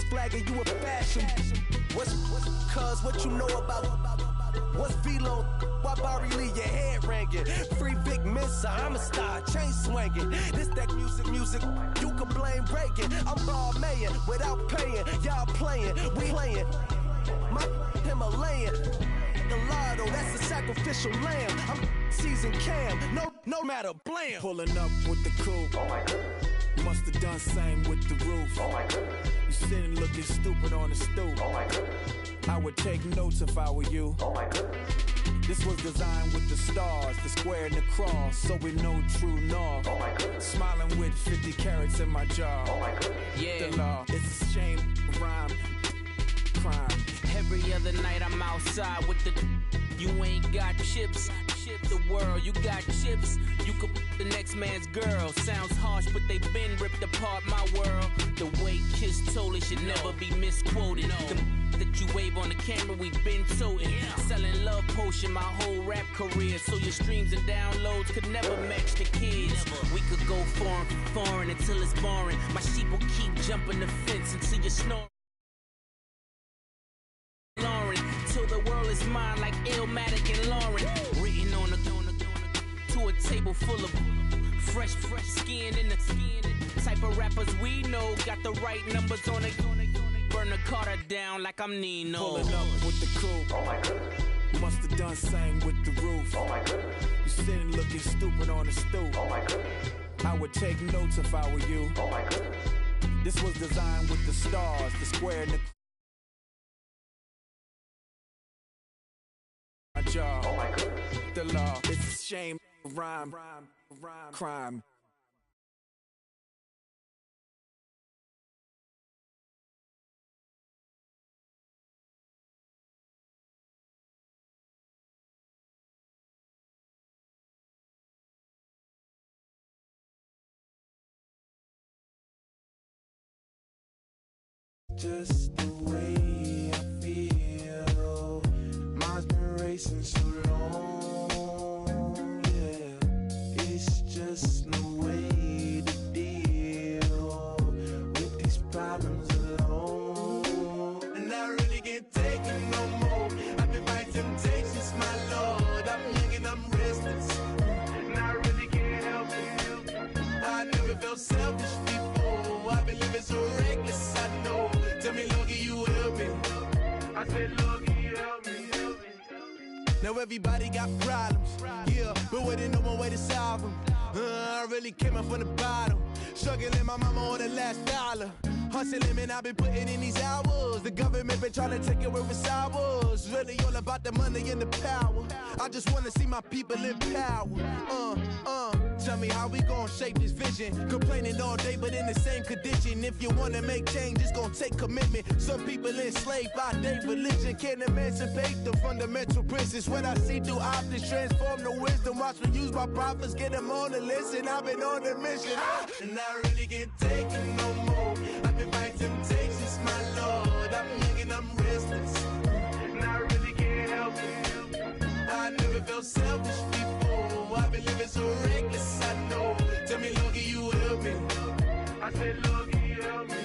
flagging, you a fashion. What's cuz, what you know about? What's Velo? Why Barry Lee, your head ringing? Free Vic Mensa, I'm a star, chain swinging. This that music, you can blame Reagan. I'm ball mayin' without paying, y'all playing, we playing. My Himalayan, the lotto, that's a sacrificial lamb. I'm season cam, no matter, blam. Pulling up with the coupe. Oh my goodness. Must have done same with the roof. Oh my goodness. You sitting looking stupid on the stoop. Oh my goodness. I would take notes if I were you. Oh my goodness. This was designed with the stars, the square and the cross, so we know true north. Oh my goodness. Smiling with 50 carats in my jaw. Oh my goodness. Yeah. The law, it's a shame, rhyme, crime. Every other night I'm outside with the. You ain't got chips. The world, you got chips. You could the next man's girl. Sounds harsh, but they been ripped apart my world. The way Kiss told it should never be misquoted. The that you wave on the camera, we been toting. Selling love potion my whole rap career. So your streams and downloads could never match the kids. We could go foreign until it's boring. My sheep will keep jumping the fence until you snore. Till the world is mine like Illmatic and Lauren. Written on to a table full of fresh skin in the type of rappers we know. Got the right numbers on it. Burn the Carter down like I'm Nino. Pulling up with the coupe. Oh my goodness. Must have done same with the roof. Oh my goodness. You sitting looking stupid on the stoop. Oh my goodness. I would take notes if I were you. Oh my goodness. This was designed with the stars, the square and the jaw. Oh my goodness. The law, it's a shame, rhyme, crime. Just the way I feel, mine's been racing so long, yeah. It's just no way to deal with these problems alone. And I really can't take it no more. I've been fighting temptations, my lord. I'm young and I'm restless, and I really can't help it. I never felt selfish before. I've been living so reckless, I know. Tell me, Lord, can you help me? I said, Lord, can you help me? Now everybody got problems, yeah, but waiting no one way to solve them. I really came up from the bottom, struggling my mama on the last dollar. Hustling, man, I've been putting in these hours. The government been trying to take away what's ours. Really all about the money and the power. I just wanna see my people in power. Tell me how we gon' shape this vision. Complaining all day, but in the same condition. If you wanna make change, it's gon' take commitment. Some people enslaved by their religion can't emancipate the fundamental principles. What I see through optics transform the wisdom. Watch me use my prophets, get them on the list, and I've been on the mission. And I really can't take it no more. I've been fighting temptations, my lord. I'm young and I'm restless, and I really can't help it. I never felt selfish before. I've been living so reckless, I know. Tell me, Lord, can you help me? I said, Lord, can you help me?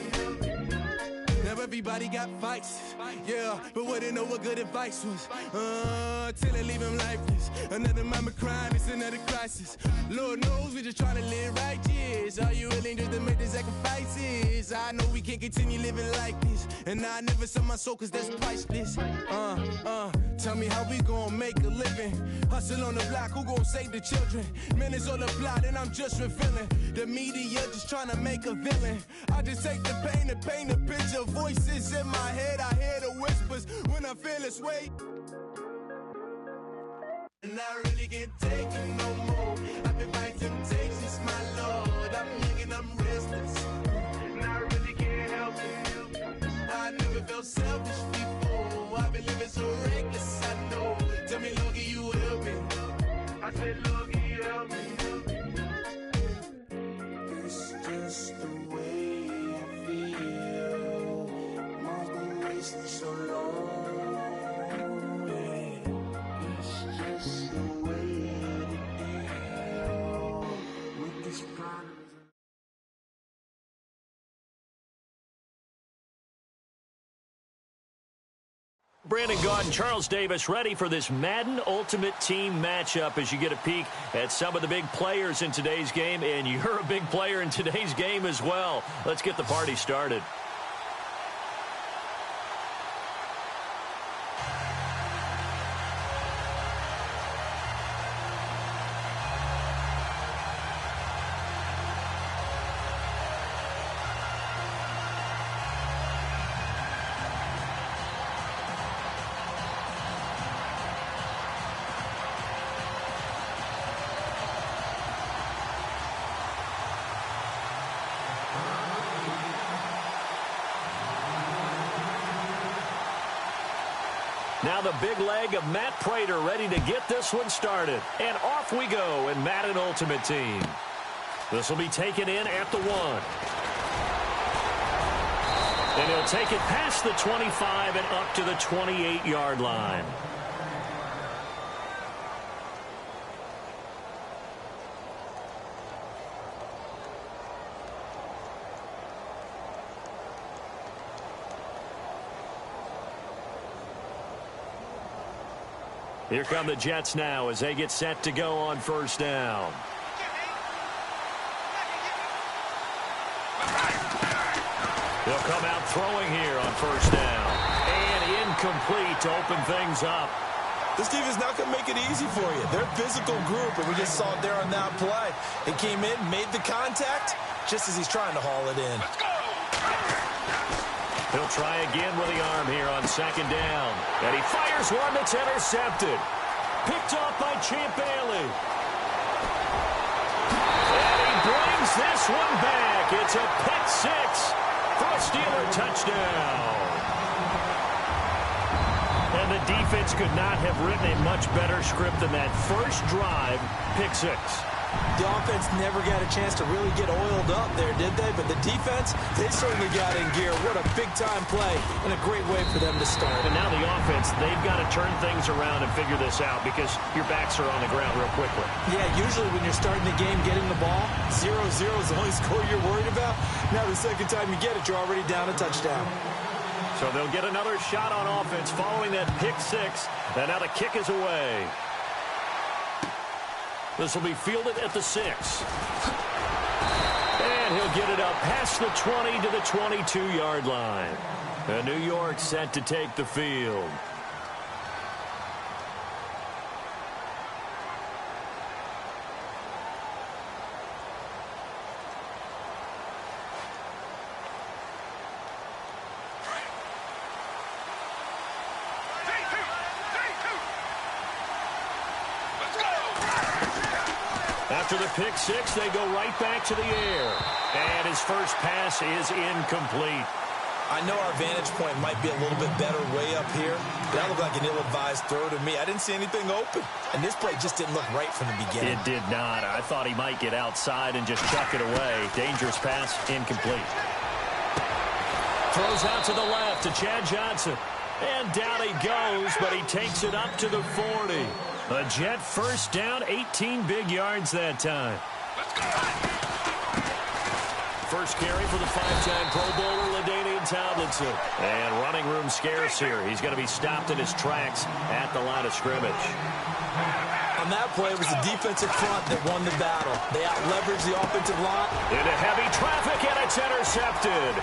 Now everybody got fights, yeah, but wouldn't know what good advice was. Till they leave him lifeless. Another mama crying, it's another crisis. Lord knows we just trying to live righteous. Are you willing just to make the sacrifices? I know we can't continue living like this, and I never sell my soul cause that's priceless. Tell me how we gon' make a living. Hustle on the block, who gon' save the children? Men is on the plot and I'm just revealing. The media just trying to make a villain. I just take the pain and paint a picture. Voices in my head, I hear the whispers when I feel this way. And I really can't take it no more. I've been fighting temptations, my lord. I'm young and I'm restless, and I really can't help it. I never felt selfish before. I've been living so reckless, I know. Tell me, Lord, can you help me? I said, Lord, can you help me? It's just the way I feel. Mine's been racing so long. Brandon Gaudin, Charles Davis ready for this Madden Ultimate Team matchup as you get a peek at some of the big players in today's game, and you're a big player in today's game as well. Let's get the party started. Now the big leg of Matt Prater ready to get this one started. And off we go in Madden Ultimate Team. This will be taken in at the 1. And he'll take it past the 25 and up to the 28-yard line. Here come the Jets now as they get set to go on first down. They'll come out throwing here on first down. And incomplete to open things up. This defense is not going to make it easy for you. They're a physical group, and we just saw it there on that play. They came in, made the contact, just as he's trying to haul it in. He'll try again with the arm here on second down. And he fires one that's intercepted. Picked off by Champ Bailey. And he brings this one back. It's a pick six for a Steeler touchdown. And the defense could not have written a much better script than that first drive, pick six. The offense never got a chance to really get oiled up there, did they? But the defense, they certainly got in gear. What a big-time play and a great way for them to start. And now the offense, they've got to turn things around and figure this out because your backs are on the ground real quickly. Yeah, usually when you're starting the game getting the ball, 0-0 is the only score you're worried about. Now the second time you get it, you're already down a touchdown. So they'll get another shot on offense following that pick six. And now the kick is away. This will be fielded at the 6. And he'll get it up past the 20 to the 22-yard line. And New York set to take the field. After the pick six, they go right back to the air. And his first pass is incomplete. I know our vantage point might be a little bit better way up here, but that looked like an ill-advised throw to me. I didn't see anything open. And this play just didn't look right from the beginning. It did not. I thought he might get outside and just chuck it away. Dangerous pass, incomplete. Throws out to the left to Chad Johnson. And down he goes, but he takes it up to the 40. A Jet first down, 18 big yards that time. First carry for the five-time Pro Bowler, LaDainian Tomlinson. And running room scarce here. He's going to be stopped in his tracks at the line of scrimmage. On that play, it was the defensive front that won the battle. They out-leveraged the offensive line. Into heavy traffic, and it's intercepted.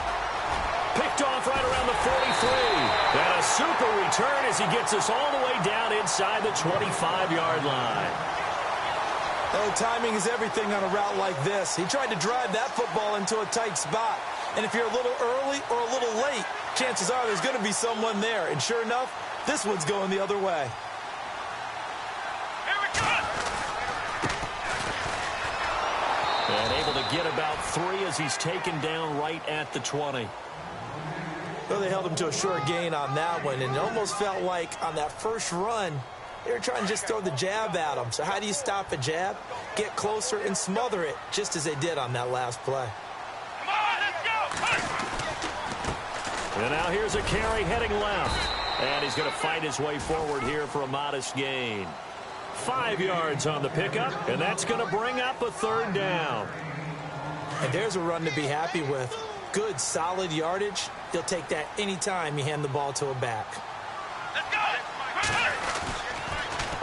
Picked off right around the 43. And a super return as he gets us all the way down inside the 25-yard line. Oh, timing is everything on a route like this. He tried to drive that football into a tight spot. And if you're a little early or a little late, chances are there's going to be someone there. And sure enough, this one's going the other way. And able to get about 3 as he's taken down right at the 20. Well, they held him to a short gain on that one, and it almost felt like on that first run, they were trying to just throw the jab at him. So how do you stop a jab? Get closer and smother it, just as they did on that last play. Come on, let's go! And now here's a carry heading left. And he's going to fight his way forward here for a modest gain. 5 yards on the pickup, and that's going to bring up a third down. And there's a run to be happy with. Good, solid yardage. He'll take that anytime you hand the ball to a back.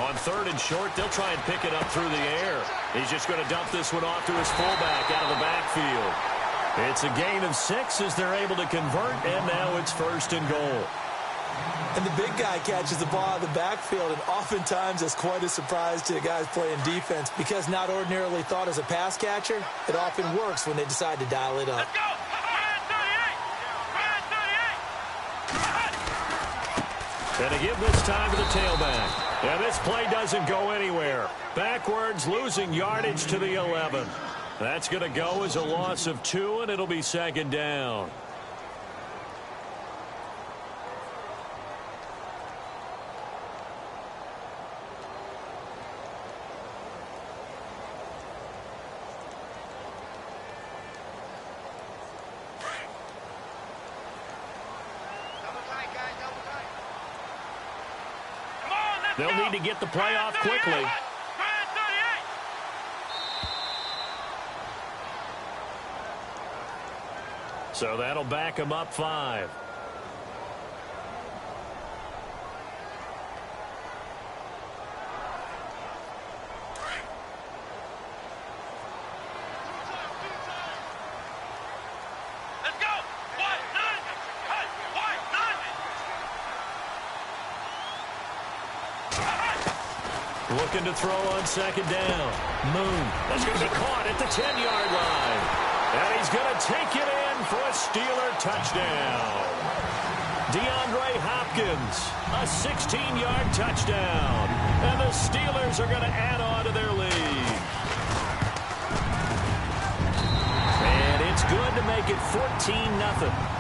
On 3rd and short, they'll try and pick it up through the air. He's just going to dump this one off to his fullback out of the backfield. It's a gain of 6 as they're able to convert, and now it's 1st and goal. And the big guy catches the ball out of the backfield, and oftentimes it's quite a surprise to the guys playing defense because not ordinarily thought as a pass catcher, it often works when they decide to dial it up. Let's go! And to give this time to the tailback. And this play doesn't go anywhere. Backwards, losing yardage to the 11. That's going to go as a loss of 2, and it'll be 2nd down. They'll need to get the play off quickly. So that'll back him up 5. Looking to throw on 2nd down. Moon. That's going to be caught at the 10-yard line. And he's going to take it in for a Steeler touchdown. DeAndre Hopkins, a 16-yard touchdown. And the Steelers are going to add on to their lead. And it's good to make it 14-0.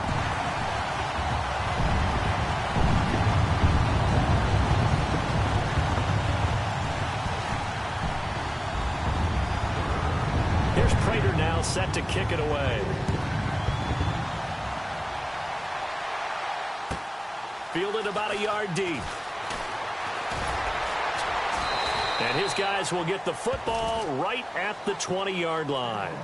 Now set to kick it away. Fielded about a yard deep. And his guys will get the football right at the 20-yard line.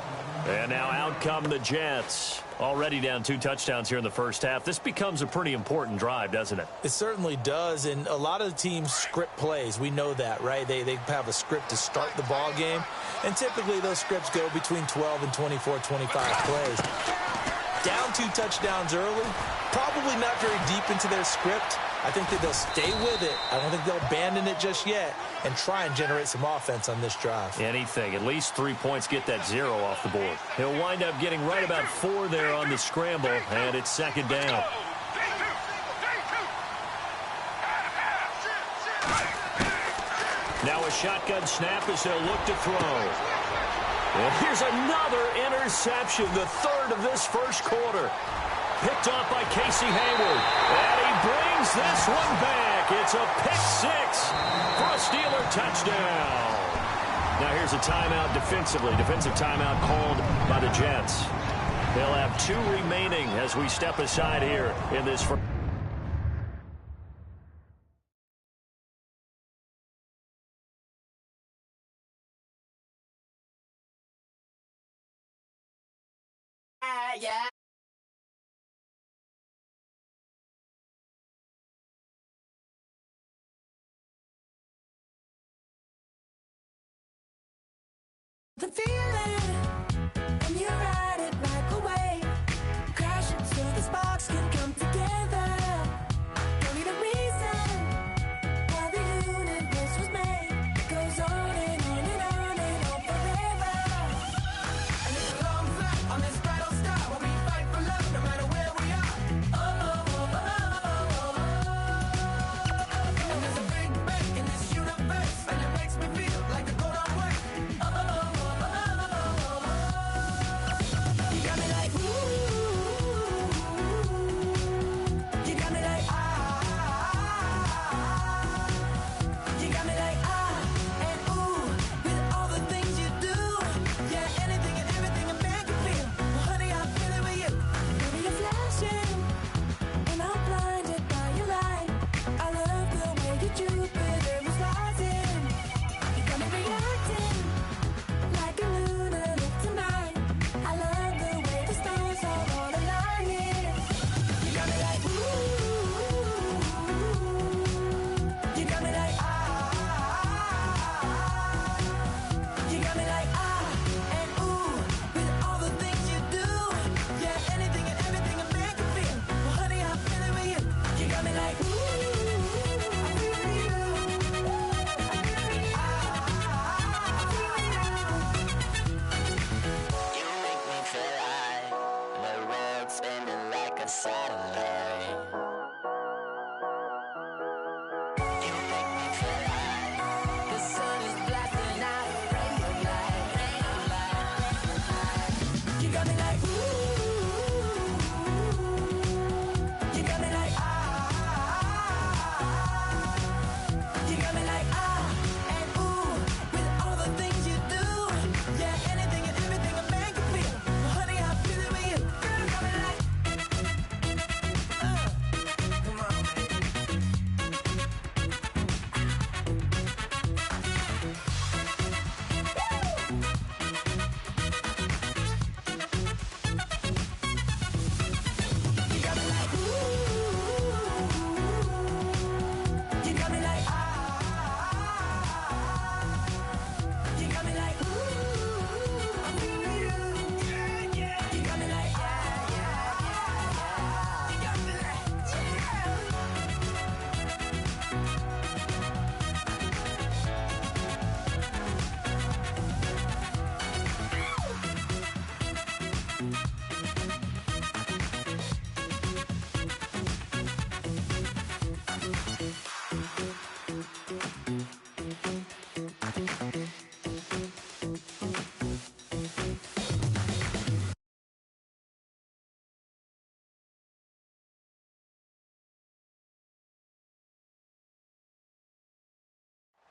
And now out come the Jets. Already down 2 touchdowns here in the first half. This becomes a pretty important drive, doesn't it? It certainly does, and a lot of the teams script plays. We know that, right? They have a script to start the ball game, and typically those scripts go between 12 and 24, 25 plays. Down 2 touchdowns early, probably not very deep into their script. I think that they'll stay with it. I don't think they'll abandon it just yet and try and generate some offense on this drive. Anything. At least 3 points, get that 0 off the board. He'll wind up getting right about 4 there on the scramble, and it's 2nd down. Now a shotgun snap as they'll look to throw. And here's another interception, the 3rd of this first quarter. Picked off by Casey Hayward. And he brings this one back. It's a pick 6 for a Steeler touchdown. Now here's a timeout defensively. Defensive timeout called by the Jets. They'll have 2 remaining as we step aside here in this first. Yeah. The feeling, and you ride it back away. Crashing so the sparks can come together. Don't need a reason why the universe was made. It goes on and on and on and on forever. And it's a long flight on this battle star where we fight for love no matter where we are. Oh, oh, oh, oh, oh. And there's a big bang in this universe, and it makes me feel like the gold on way.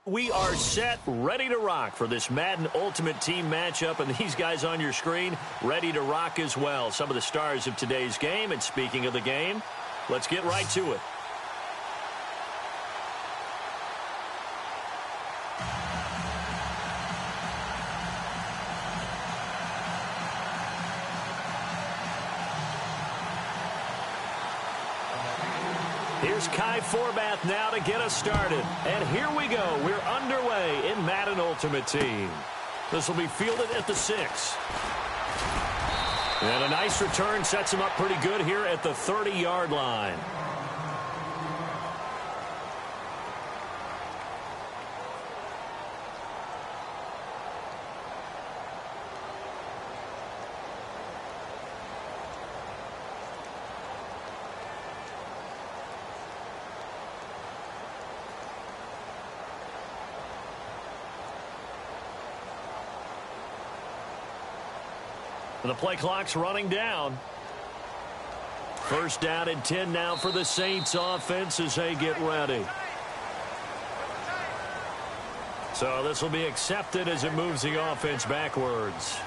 We are set, ready to rock for this Madden Ultimate Team matchup, and these guys on your screen ready to rock as well. Some of the stars of today's game, and speaking of the game, let's get right to it. Here's Kai Forbath now to get us started. And here we go. We're underway in Madden Ultimate Team. This will be fielded at the 6. And a nice return sets him up pretty good here at the 30-yard line. The play clock's running down. First down and 10 now for the Saints offense as they get ready. So this will be accepted as it moves the offense backwards.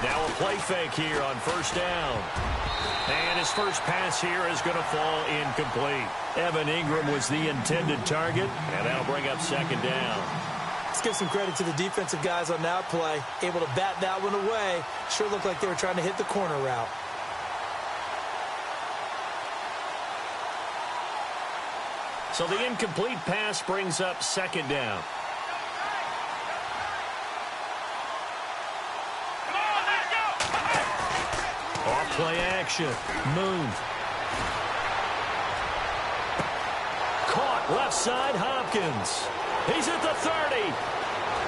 Now a play fake here on first down. And his first pass here is going to fall incomplete. Evan Ingram was the intended target, and that'll bring up second down. Let's give some credit to the defensive guys on that play. Able to bat that one away. Sure looked like they were trying to hit the corner route. So the incomplete pass brings up second down. Play action. Move. Caught left side Hopkins. He's at the 30.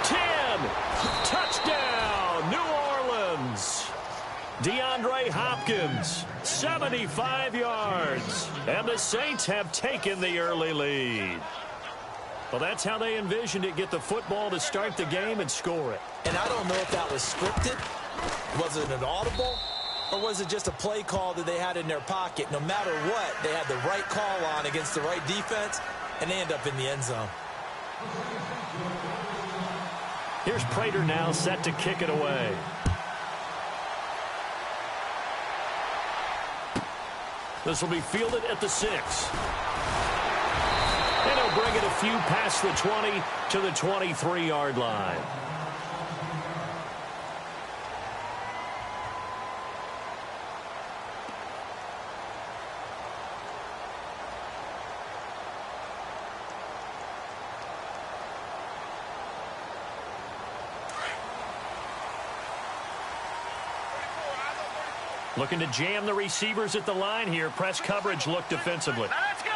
10. Touchdown, New Orleans. DeAndre Hopkins, 75 yards. And the Saints have taken the early lead. Well, that's how they envisioned it. Get the football to start the game and score it. And I don't know if that was scripted. Was it an audible? Or was it just a play call that they had in their pocket? No matter what, they had the right call on against the right defense, and they end up in the end zone. Here's Prater now set to kick it away. This will be fielded at the 6. And he'll bring it a few past the 20 to the 23-yard line. Looking to jam the receivers at the line here. Press coverage look defensively. Let's go.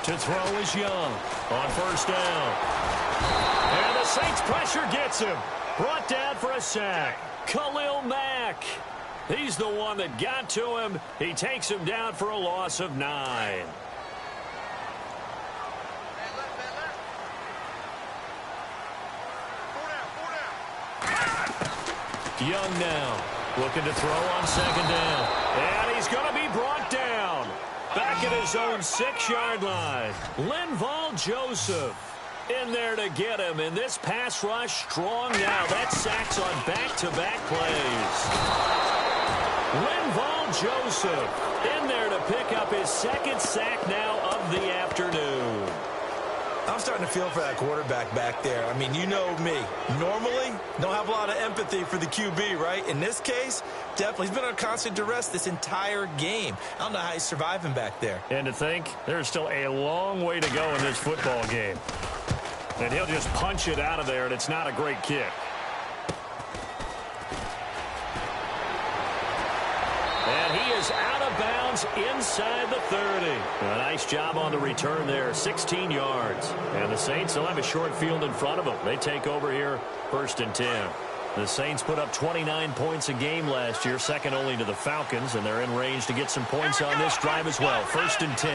To throw is Young on first down. And the Saints pressure gets him. Brought down for a sack. Khalil Mack. He's the one that got to him. He takes him down for a loss of 9. Young now looking to throw on second down. And he's going to be brought down. Back at his own 6-yard line. Linval Joseph in there to get him. And this pass rush strong now. That sacks on back-to-back plays. Linval Joseph in there to pick up his second sack now of the afternoon. I'm starting to feel for that quarterback back there. I mean, you know me. Normally, don't have a lot of empathy for the QB, right? In this case, definitely. He's been on constant duress this entire game. I don't know how he's surviving back there. And to think, there's still a long way to go in this football game. And he'll just punch it out of there, and it's not a great kick. And he is out of bounds inside the 30. A nice job on the return there, 16 yards. And the Saints will have a short field in front of them. They take over here, 1st and 10. The Saints put up 29 points a game last year, second only to the Falcons, and they're in range to get some points on this drive as well, 1st and 10.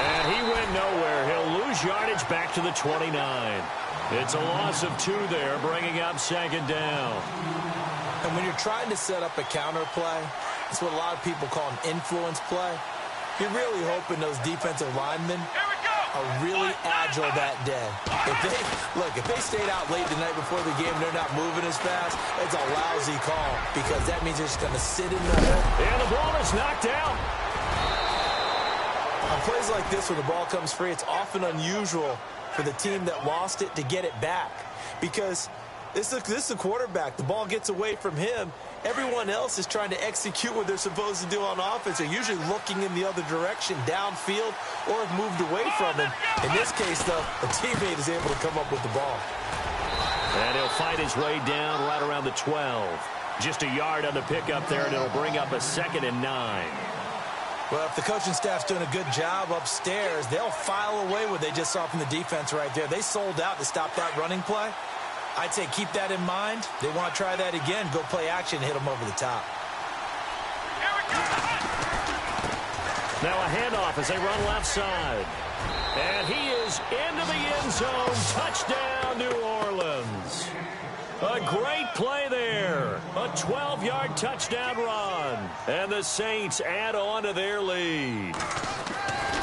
And he went nowhere. He'll lose yardage back to the 29. It's a loss of 2 there, bringing up second down. And when you're trying to set up a counter play, it's what a lot of people call an influence play. You're really hoping those defensive linemen are really agile that day. If they stayed out late the night before the game, they're not moving as fast, it's a lousy call because that means they're just going to sit in the hole. And the ball is knocked out. On plays like this where the ball comes free, it's often unusual for the team that lost it to get it back because this is a quarterback. The ball gets away from him. Everyone else is trying to execute what they're supposed to do on offense. They're usually looking in the other direction, downfield, or have moved away from him. In this case, though, a teammate is able to come up with the ball. And he'll fight his way down right around the 12. Just a yard on the pickup there, and it'll bring up a 2nd and 9. Well, if the coaching staff's doing a good job upstairs, they'll file away what they just saw from the defense right there. They sold out to stop that running play. I'd say keep that in mind. They want to try that again. Go play action, hit them over the top. Now a handoff as they run left side. And he is into the end zone. Touchdown, New Orleans. A great play there. A 12-yard touchdown run. And the Saints add on to their lead.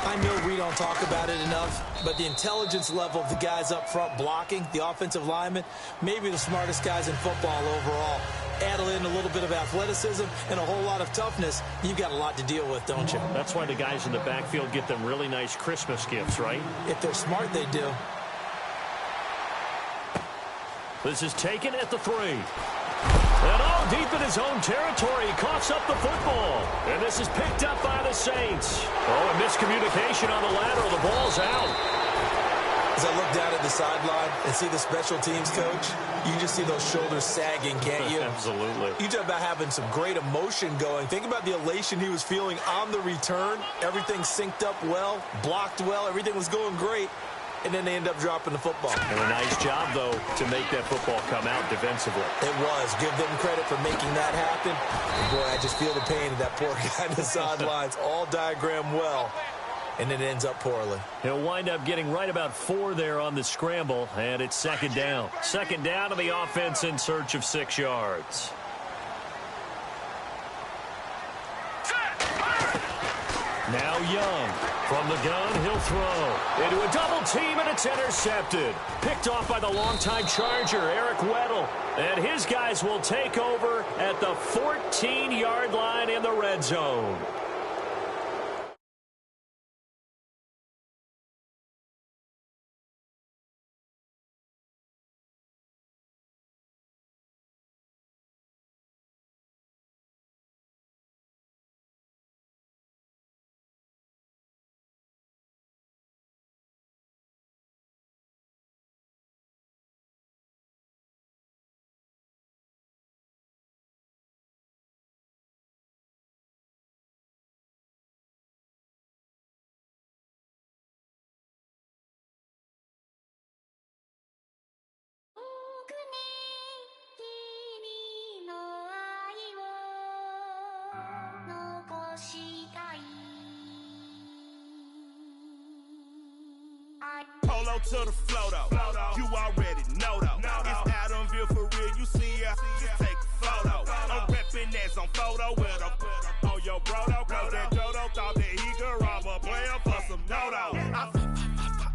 I know we don't talk about it enough, but the intelligence level of the guys up front blocking, the offensive linemen, maybe the smartest guys in football overall. Add in a little bit of athleticism and a whole lot of toughness, you've got a lot to deal with, don't you? That's why the guys in the backfield get them really nice Christmas gifts, right? If they're smart, they do. This is taken at the 3. And all deep in his own territory, he coughs up the football. And this is picked up by the Saints. Oh, a miscommunication on the lateral. The ball's out. As I look down at the sideline and see the special teams coach, you can just see those shoulders sagging, can't you? Absolutely. You talk about having some great emotion going. Think about the elation he was feeling on the return. Everything synced up well, blocked well, everything was going great. And then they end up dropping the football. And a nice job, though, to make that football come out defensively. It was. Give them credit for making that happen. And boy, I just feel the pain of that poor guy on the sidelines. All diagrammed well. And it ends up poorly. He'll wind up getting right about 4 there on the scramble. And it's 2nd down. 2nd down to the offense in search of 6 yards. Now Young. From the gun, he'll throw. Into a double team, and it's intercepted. Picked off by the longtime Charger, Eric Weddle. And his guys will take over at the 14-yard line in the red zone. Polo to the flow though. You already know though. It's Adamville for real. You see ya, just take a photo. I'm reppin' that's on photo with a on your bro though. Cause that Dodo thought that he could rob a player for some dodo.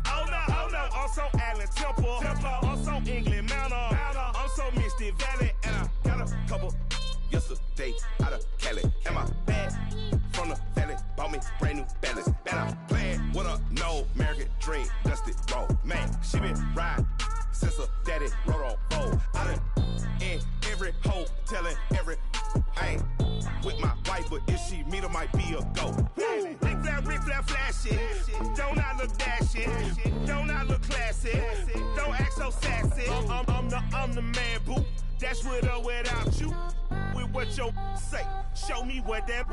Oh no, I'm so Allen Temple. I'm so England Mountain. I'm so Misty Valley. And I got a couple yesterday out of Cali. And my bag from the valley bought me brand new balance. And I'm playing with a no American dream, dusty road. Man, she been riding since her daddy rode on bold. I done in every hole, telling every I ain't with my wife, but if she meet her, might be a go. Rick flat flashing. Don't I look dashing? Don't I look classy? Don't act so sassy. I'm the man, boo. That's with or without you. With what your say. Show me what that.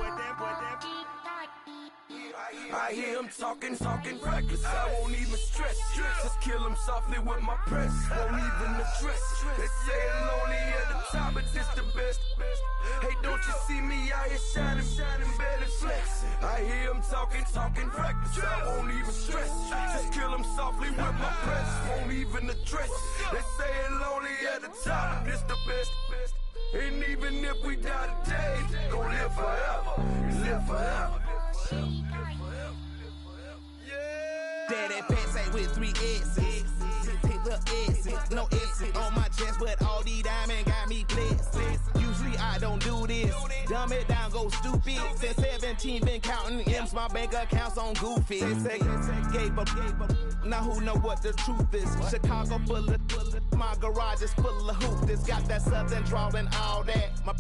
I hear him talking reckless. I won't even stress. Just kill him softly with my press. Won't even address. They say I'm lonely at the top, but this the best. Hey, don't you see me out here shining, better flex. I hear him talking reckless. I won't even stress. Just kill him softly with my press. Won't even address. They say I'm lonely at the top, but this the best. And even if we die today, gon' live forever. Live forever. Daddy Patsy with 3 S's. Hit the S's, no S's on my chest, but all these diamonds got me blessed. Usually I don't do this. Dumb it down, go stupid. Since 17, been counting M's, my bank account's on goofy. They say gave up. Now who know what the truth is? Chicago full of my garage is full of hoop. This got that southern drawl and all that. My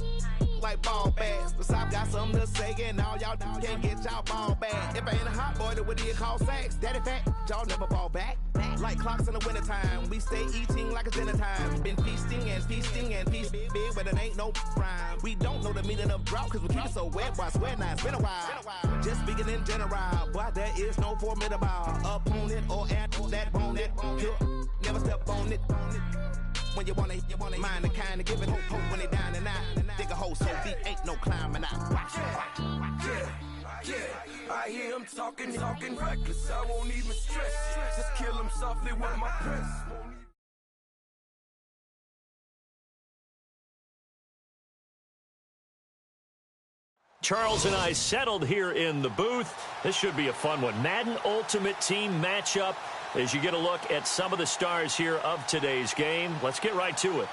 like ball bags. The South got something to say, and all y'all can't get y'all ball back. If I ain't a hot boy, then what do you call sacks? Daddy fat, y'all never ball back. Like clocks in the wintertime, we stay eating like it's dinner time. Been feasting and feasting big, but it ain't no rhyme. We don't know the meaning of drought, cause we keep it so wet, boy, I swear now it's been a while. Just speaking in general, boy, there is no formidable opponent or at that bone that never step on it. When you wanna mind the kind of giving hope when they down and out. Dig a hole so deep, ain't no climbing out. Yeah, I hear him talking reckless. I won't even stress. Just kill him softly with my press. Charles and I settled here in the booth. This should be a fun one. Madden Ultimate Team matchup as you get a look at some of the stars here of today's game. Let's get right to it.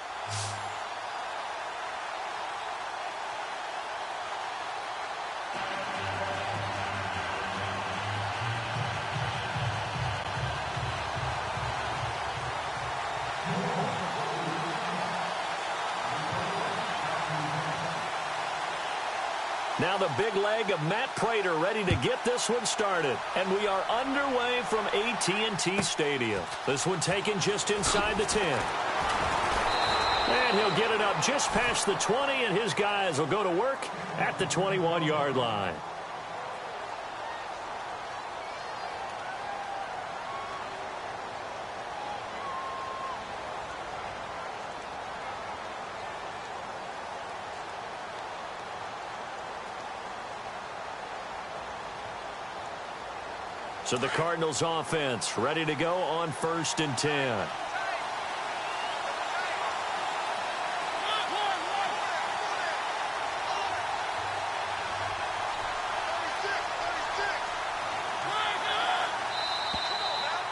Now the big leg of Matt Prater ready to get this one started. And we are underway from AT&T Stadium. This one taken just inside the 10. And he'll get it up just past the 20, and his guys will go to work at the 21-yard line. So the Cardinals offense ready to go on 1st and 10.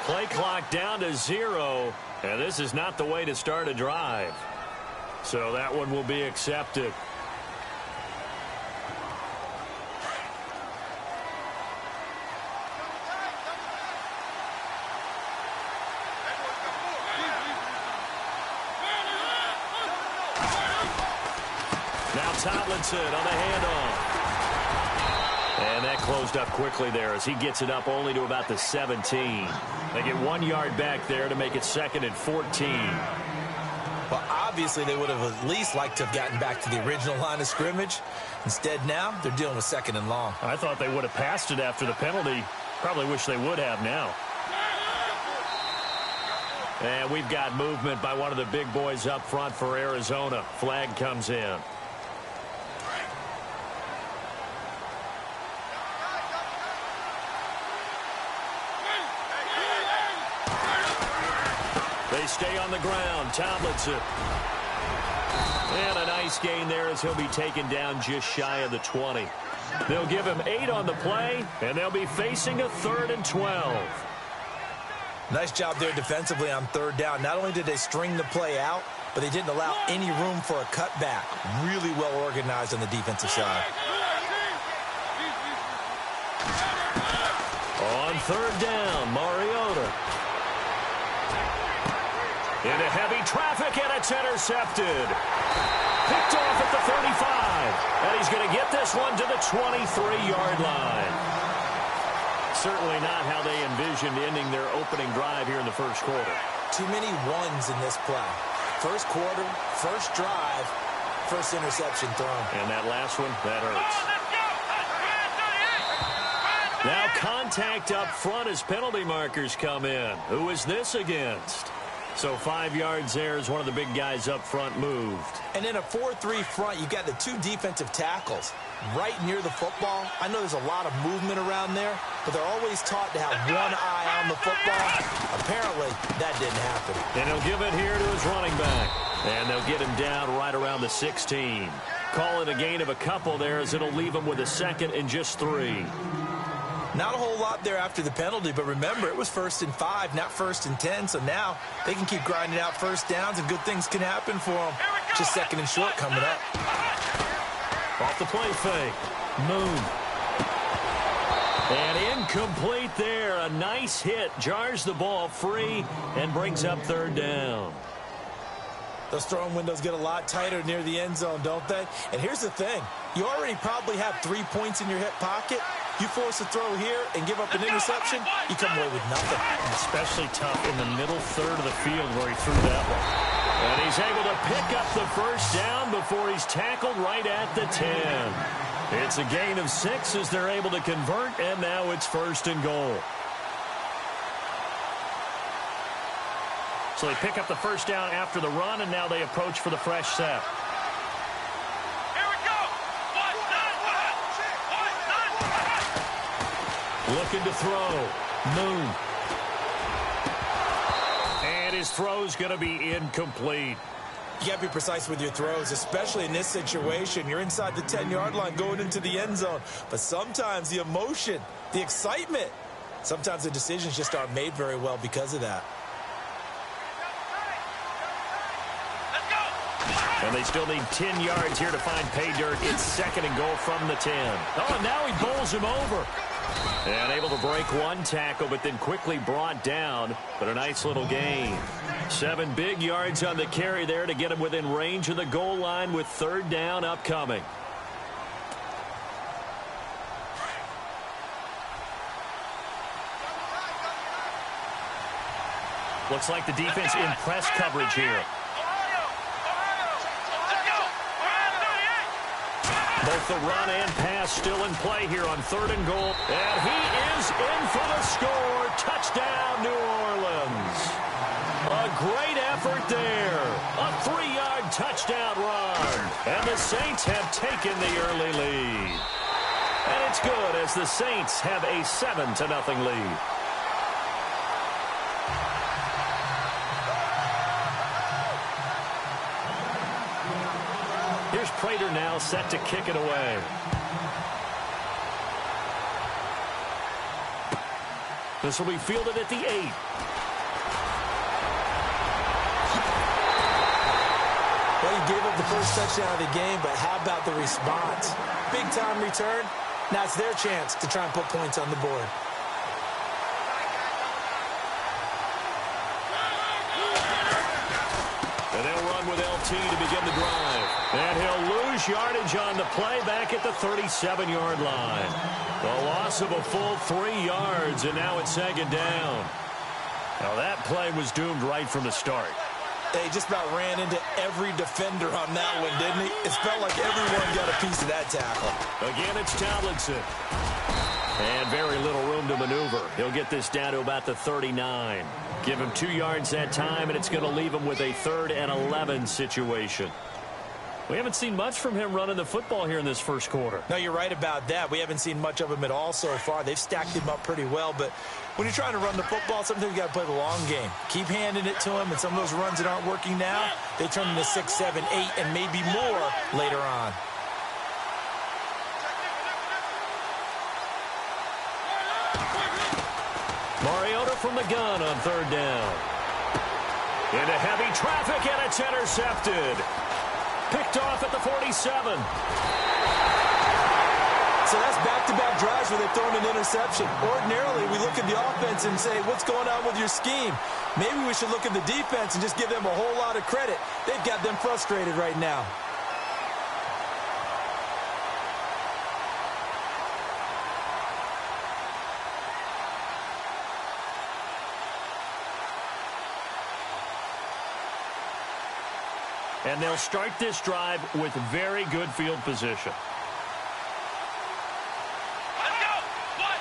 Play clock down to 0, and this is not the way to start a drive. So that one will be accepted. Tomlinson on the handoff. And that closed up quickly there as he gets it up only to about the 17. They get 1 yard back there to make it 2nd and 14. Well, obviously they would have at least liked to have gotten back to the original line of scrimmage. Instead now they're dealing with 2nd and long. I thought they would have passed it after the penalty. Probably wish they would have now. And we've got movement by one of the big boys up front for Arizona. Flag comes in. stay on the ground. Tomlinson. And a nice gain there as he'll be taken down just shy of the 20. They'll give him 8 on the play, and they'll be facing a 3rd and 12. Nice job there defensively on 3rd down. Not only did they string the play out, but they didn't allow any room for a cutback. Really well organized on the defensive side. On 3rd down, Mariota. Into heavy traffic, and it's intercepted. Picked off at the 35. And he's going to get this one to the 23-yard line. Certainly not how they envisioned ending their opening drive here in the first quarter. Too many ones in this play. First quarter, first drive, first interception thrown. And that last one, that hurts. Now contact up front as penalty markers come in. Who is this against? So 5 yards there as one of the big guys up front moved. And in a 4-3 front, you've got the 2 defensive tackles right near the football. I know there's a lot of movement around there, but they're always taught to have one eye on the football. Apparently, that didn't happen. And he'll give it here to his running back. And they'll get him down right around the 16. Call it a gain of a couple there as it'll leave him with a 2nd and just 3. Not a whole lot there after the penalty, but remember, it was 1st and 5, not 1st and 10, so now they can keep grinding out first downs, and good things can happen for them. Just 2nd and short coming up. Off the play fake. Moon. And incomplete there. A nice hit. Jars the ball free and brings up 3rd down. Those throwing windows get a lot tighter near the end zone, don't they? And here's the thing. You already probably have 3 points in your hip pocket. You force a throw here and give up an interception, you come away with nothing. Especially tough in the middle 3rd of the field where he threw that one. And he's able to pick up the first down before he's tackled right at the 10. It's a gain of 6 as they're able to convert, and now it's 1st and goal. So they pick up the first down after the run, and now they approach for the fresh set. Looking to throw. Moon. And his throw's going to be incomplete. You got to be precise with your throws, especially in this situation. You're inside the 10-yard line going into the end zone. But sometimes the emotion, the excitement, sometimes the decisions just aren't made very well because of that. And they still need 10 yards here to find pay dirt. It's 2nd and goal from the 10. Oh, and now he bowls him over. And able to break one tackle, but then quickly brought down. But a nice little gain. 7 big yards on the carry there to get him within range of the goal line with 3rd down upcoming. Looks like the defense in press coverage here. Both the run and pass still in play here on 3rd and goal. And he is in for the score. Touchdown, New Orleans. A great effort there. A 3-yard touchdown run. And the Saints have taken the early lead. And it's good as the Saints have a 7-0 lead. Here's Prater now set to kick it away. This will be fielded at the 8. Well, he gave up the first touchdown of the game, but how about the response? Big-time return. Now it's their chance to try and put points on the board. And they'll run with LT to begin the drive. And he'll lose yardage on the play back at the 37-yard line. The loss of a full 3 yards, and now it's 2nd down. Now that play was doomed right from the start. They just about ran into every defender on that one, didn't he? It felt like everyone got a piece of that tackle. Again, it's Tomlinson. And very little room to maneuver. He'll get this down to about the 39. Give him 2 yards that time, and it's going to leave him with a 3rd and 11 situation. We haven't seen much from him running the football here in this first quarter. No, you're right about that. We haven't seen much of him at all so far. They've stacked him up pretty well, but when you're trying to run the football, sometimes you got to play the long game. Keep handing it to him, and some of those runs that aren't working now, they turn into 6, 7, 8, and maybe more later on. Mariota from the gun on third down. Into heavy traffic, and it's intercepted. Picked off at the 47. So that's back-to-back drives where they've thrown an interception. Ordinarily, we look at the offense and say, what's going on with your scheme? Maybe we should look at the defense and just give them a whole lot of credit. They've got them frustrated right now. And they'll start this drive with very good field position. Let's go! What?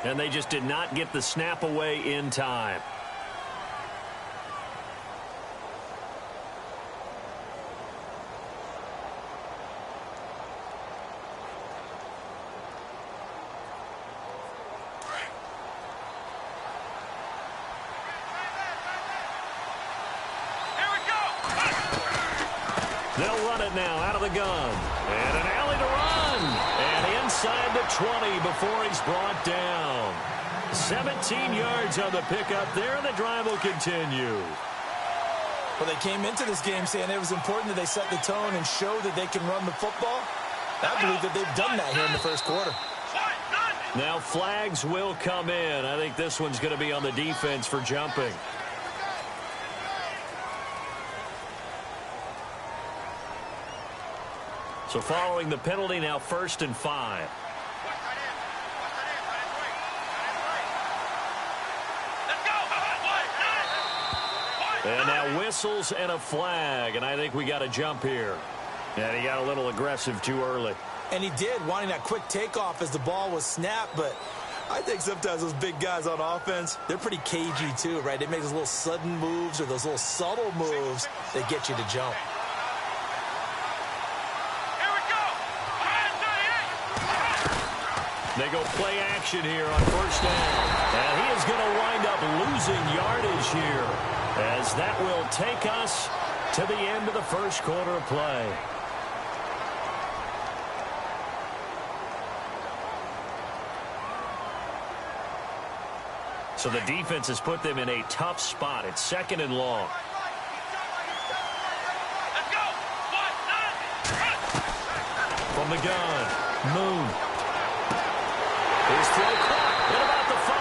And they just did not get the snap away in time. They'll run it now out of the gun. And an alley to run. And inside the 20 before he's brought down. 17 yards on the pickup there, and the drive will continue. Well, they came into this game saying it was important that they set the tone and show that they can run the football. I believe that they've done that here in the first quarter. Now flags will come in. I think this one's going to be on the defense for jumping. So following the penalty, now 1st and 5. And now whistles and a flag, and I think we got a jump here. And he got a little aggressive too early. And he did, wanting that quick takeoff as the ball was snapped, but I think sometimes those big guys on offense, they're pretty cagey too, right? They make those little sudden moves or those little subtle moves that get you to jump. They go play action here on 1st down. And he is going to wind up losing yardage here, as that will take us to the end of the first quarter of play. So the defense has put them in a tough spot. It's 2nd and long. From the gun, Moon. His throw caught at about the 5.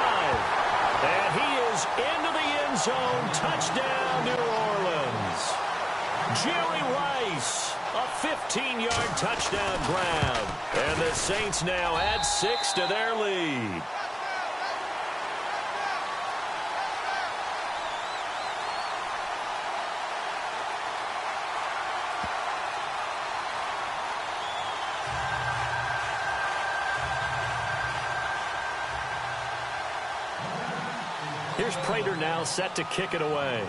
And he is into the end zone. Touchdown, New Orleans. Jerry Rice, a 15-yard touchdown grab. And the Saints now add 6 to their lead. Here's Prater now set to kick it away.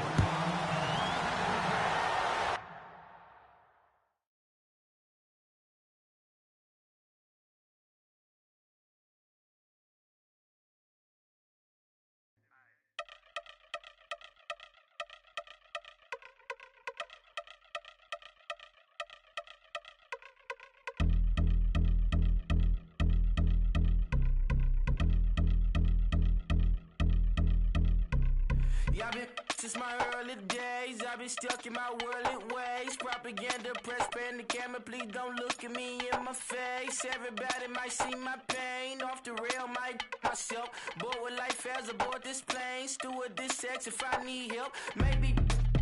I've been since my early days. I've been stuck in my worldly ways. Propaganda, press, pen, the camera. Please don't look at me in my face. Everybody might see my pain. Off the rail, might myself. Bored with life as aboard this plane. Steward this sex if I need help. Maybe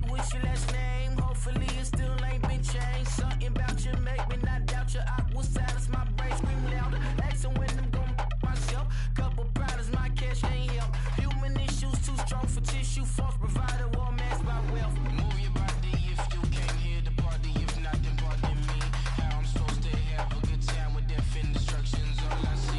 what's your last name? Hopefully it still ain't been changed. Something about you make me not doubt you. I will silence my brain, scream louder. Asking when I'm gon' myself. Couple problems, my cash ain't help. Human issues too strong for tissue. False provider, war man's by wealth. Move your body if you came here to party. If not, then pardon me. How I'm supposed to have a good time with death and destruction's all I see.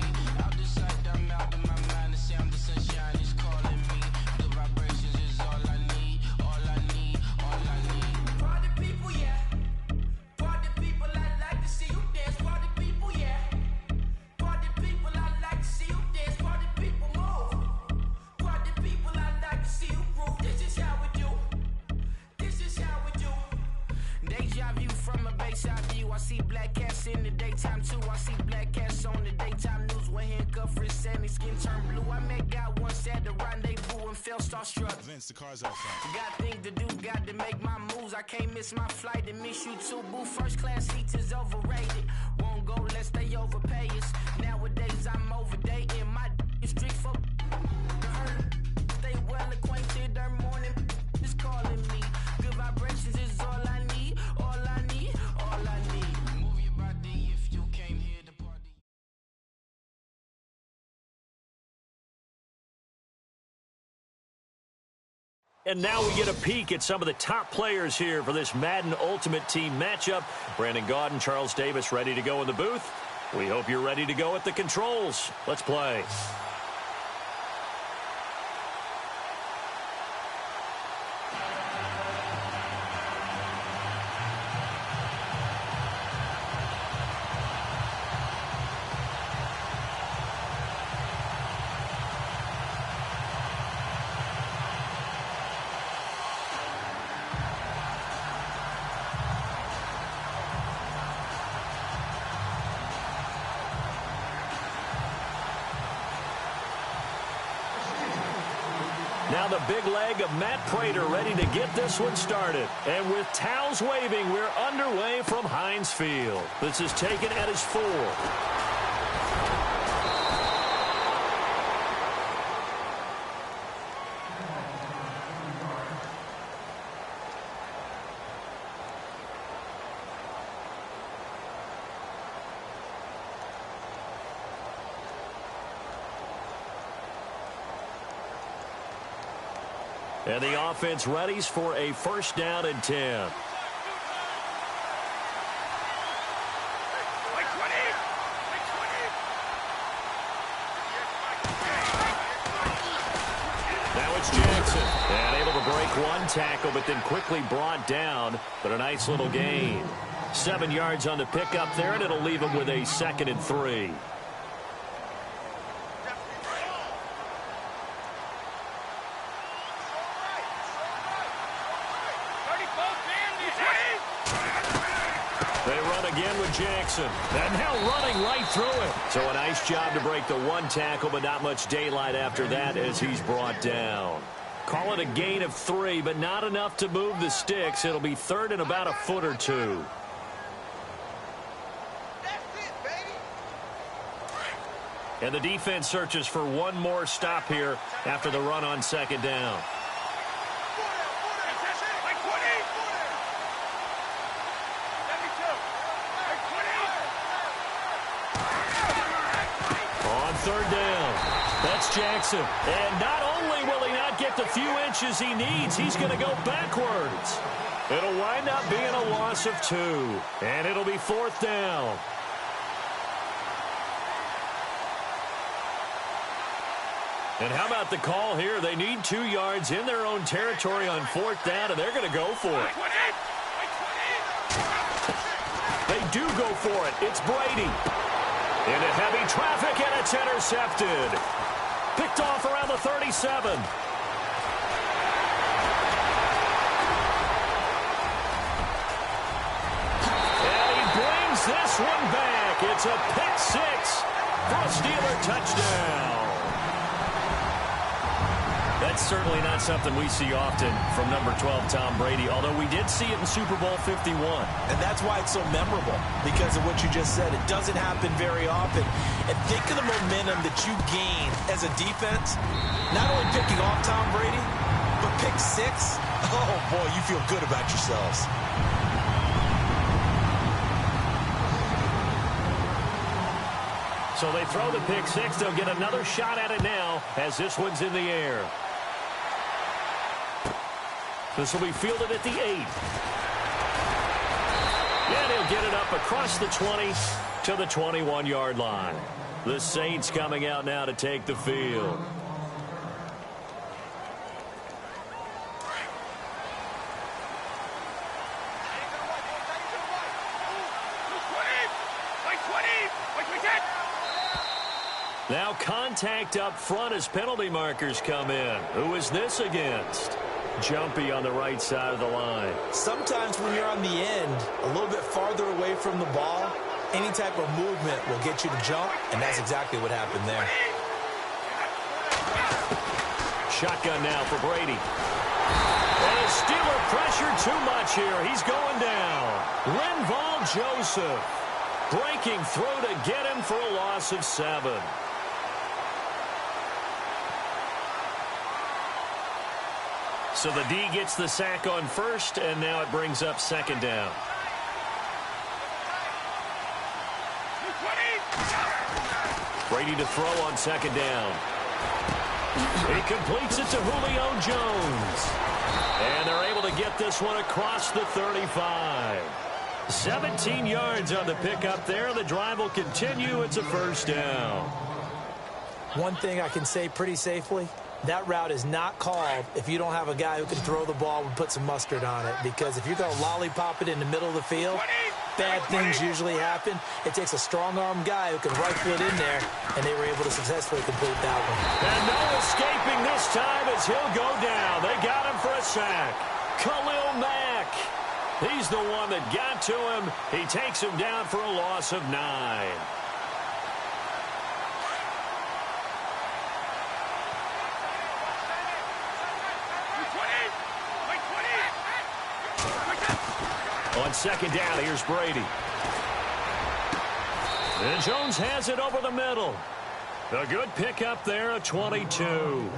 Cats in the daytime too. I see black cats on the daytime news. When handcuffed, wrist and his skin turned blue. I met guy once at the rendezvous and felt starstruck. Vince, the car's out front. Got things to do, got to make my moves. I can't miss my flight and miss you too, boo. First class seats is overrated. Won't go unless they overpay us. Nowadays I'm overdating. My is strict for stay well acquainted. Their morning is calling me. Good vibrations is all I need. All I need. All I need. Move your body if you came here to party. And now we get a peek at some of the top players here for this Madden Ultimate Team matchup. Brandon Gaudin, Charles Davis ready to go in the booth. We hope you're ready to go at the controls. Let's play. Now the big leg of Matt Prater ready to get this one started. And with towels waving, we're underway from Heinz Field. This is taken at his 4. And the offense readies for a first down and 10. Now it's Jackson. And able to break one tackle, but then quickly brought down. But a nice little gain. 7 yards on the pickup there, and it'll leave him with a 2nd and 3. Jackson, and now running right through it. So a nice job to break the one tackle, but not much daylight after that as he's brought down. Call it a gain of 3, but not enough to move the sticks. It'll be 3rd and about a foot or 2. And the defense searches for one more stop here after the run on 2nd down. Third down. That's Jackson. And not only will he not get the few inches he needs, he's going to go backwards. It'll wind up being a loss of 2. And it'll be 4th down. And how about the call here? They need 2 yards in their own territory on 4th down, and they're going to go for it. They do go for it. It's Brady. Into heavy traffic, and it's intercepted. Picked off around the 37. And he brings this one back. It's a pick 6 for a Steeler touchdown. That's certainly not something we see often from number 12, Tom Brady, although we did see it in Super Bowl 51. And that's why it's so memorable, because of what you just said. It doesn't happen very often. And think of the momentum that you gain as a defense, not only picking off Tom Brady, but pick 6. Oh, boy, you feel good about yourselves. So they throw the pick 6. They'll get another shot at it now as this one's in the air. This will be fielded at the 8. And he'll get it up across the 20 to the 21-yard line. The Saints coming out now to take the field. Now contact up front as penalty markers come in. Who is this against? Jumpy on the right side of the line. Sometimes when you're on the end, a little bit farther away from the ball, Any type of movement will get you to jump, and that's exactly what happened there. Shotgun now for Brady. And a Steeler pressure too much here. He's going down. Linval Joseph breaking through to get him for a loss of 7. So the D gets the sack on first, and now it brings up second down. Brady to throw on second down. He completes it to Julio Jones. And they're able to get this one across the 35. 17 yards on the pickup there. The drive will continue. It's a first down. One thing I can say pretty safely, that route is not called if you don't have a guy who can throw the ball and put some mustard on it. Because if you're going to lollipop it in the middle of the field, bad things usually happen. It takes a strong-arm guy who can rifle it in there, and they were able to successfully complete that one. And no escaping this time as he'll go down. They got him for a sack. Khalil Mack. He's the one that got to him. He takes him down for a loss of 9. On second down, here's Brady. And Jones has it over the middle. A good pickup there at 22.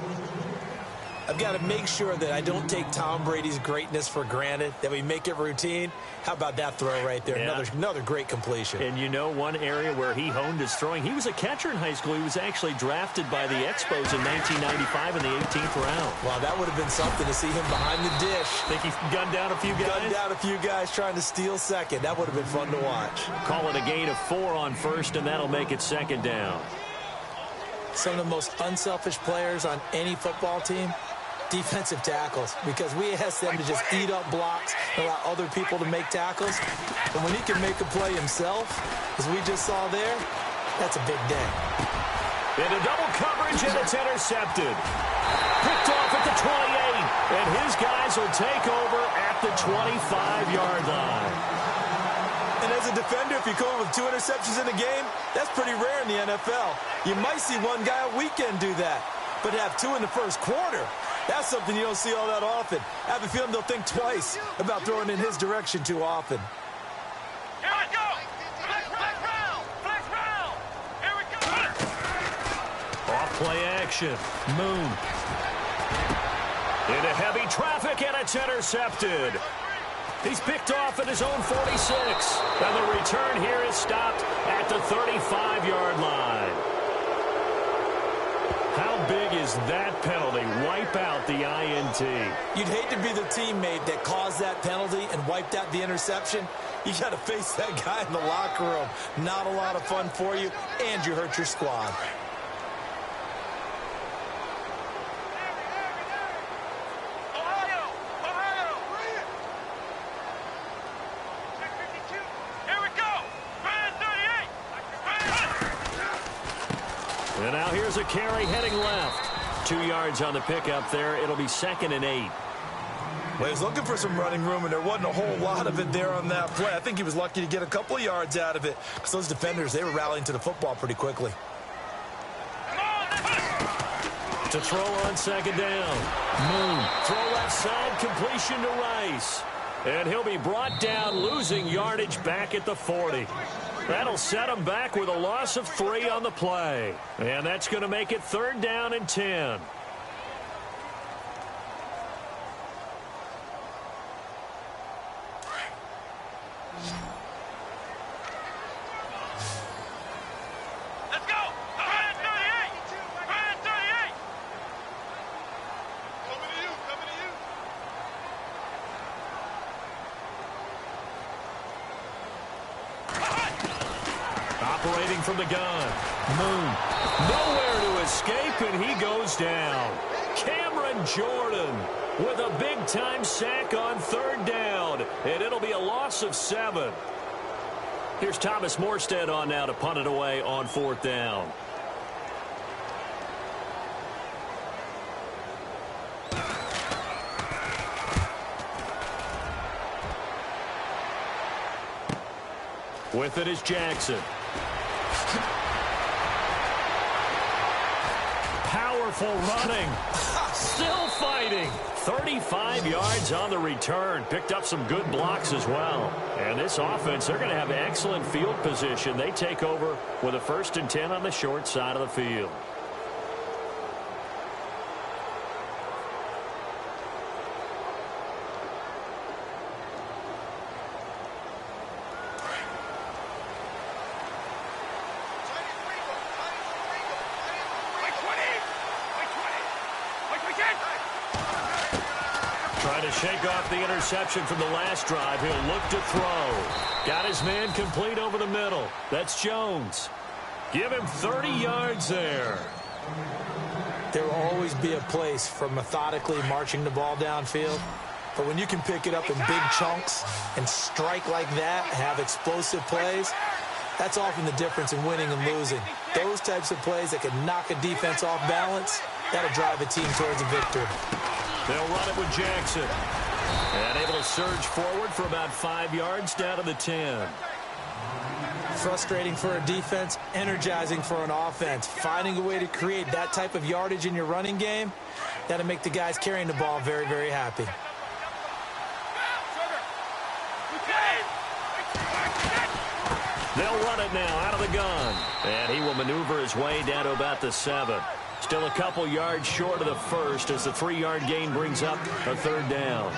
I've got to make sure that I don't take Tom Brady's greatness for granted, that we make it routine. How about that throw right there? Yeah. Another great completion. And you know one area where he honed his throwing? He was a catcher in high school. He was actually drafted by the Expos in 1995 in the 18th round. Wow, that would have been something to see him behind the dish. Think he gunned down a few guys? Gunned down a few guys trying to steal second. That would have been fun to watch. Call it a gain of 4 on first, and that'll make it second down. Some of the most unselfish players on any football team, defensive tackles, because we ask them to just eat up blocks and allow other people to make tackles. And when he can make a play himself, as we just saw there, that's a big day. Into double coverage, and it's intercepted. Picked off at the 28, and his guys will take over at the 25-yard line. And as a defender, if you come up with 2 interceptions in a game, that's pretty rare in the NFL. You might see one guy a weekend do that, but have 2 in the first quarter, that's something you don't see all that often. I have a feeling they'll think twice about throwing in his direction too often. Here we go! Flex round! Flex round! Here we go! Off-play action. Moon. Into heavy traffic, and it's intercepted. He's picked off at his own 46. And the return here is stopped at the 35-yard line. How big is that penalty? Wipe out the INT. You'd hate to be the teammate that caused that penalty and wiped out the interception. You got to face that guy in the locker room. Not a lot of fun for you, and you hurt your squad. And now here's a carry heading left. 2 yards on the pickup there. It'll be 2nd and 8. Well, he was looking for some running room, and there wasn't a whole lot of it there on that play. I think he was lucky to get a couple of yards out of it, because those defenders, they were rallying to the football pretty quickly. To throw on second down. Moon. Throw left side, completion to Rice. And he'll be brought down, losing yardage back at the 40. That'll set him back with a loss of 3 on the play. And that's going to make it 3rd down and 10. Let's go! 38! 38! Coming to you, coming to you. Operating from the gun. Moon. Nowhere to escape, and he goes down. Cameron Jordan with a big-time sack on 3rd down. And it'll be a loss of 7. Here's Thomas Morstead on now to punt it away on 4th down. With it is Jackson. Powerful running. Still fighting. 35 yards on the return. Picked up some good blocks as well. And this offense, they're going to have excellent field position. They take over with a 1st and 10 on the short side of the field. Trying to shake off the interception from the last drive. He'll look to throw. Got his man complete over the middle. That's Jones. Give him 30 yards there. There will always be a place for methodically marching the ball downfield. But when you can pick it up in big chunks and strike like that, have explosive plays, that's often the difference in winning and losing. Those types of plays that can knock a defense off balance, that'll drive a team towards a victory. They'll run it with Jackson. And able to surge forward for about 5 yards down to the 10. Frustrating for a defense, energizing for an offense. Finding a way to create that type of yardage in your running game, that'll make the guys carrying the ball very, very happy. They'll run it now out of the gun. And he will maneuver his way down to about the 7. Still a couple yards short of the first as the 3-yard gain brings up a 3rd down.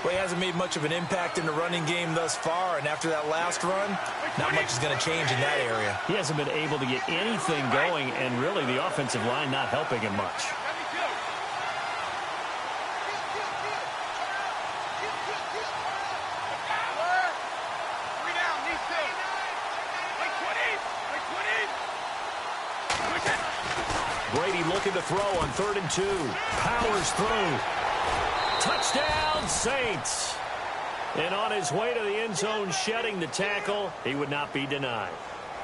Well, he hasn't made much of an impact in the running game thus far, and after that last run, not much is going to change in that area. He hasn't been able to get anything going, and really the offensive line not helping him much. Brady looking to throw on 3rd and 2. Powers through. Touchdown, Saints. And on his way to the end zone, shedding the tackle, he would not be denied.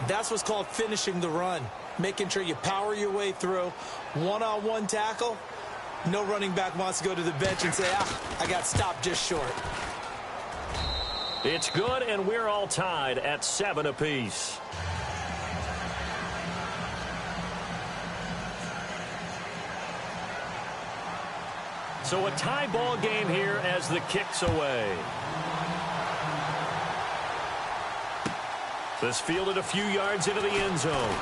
That's what's called finishing the run. Making sure you power your way through. One-on-one tackle. No running back wants to go to the bench and say, I got stopped just short. It's good, and we're all tied at 7 apiece. So a tie ball game here as the kick's away. This fielded a few yards into the end zone.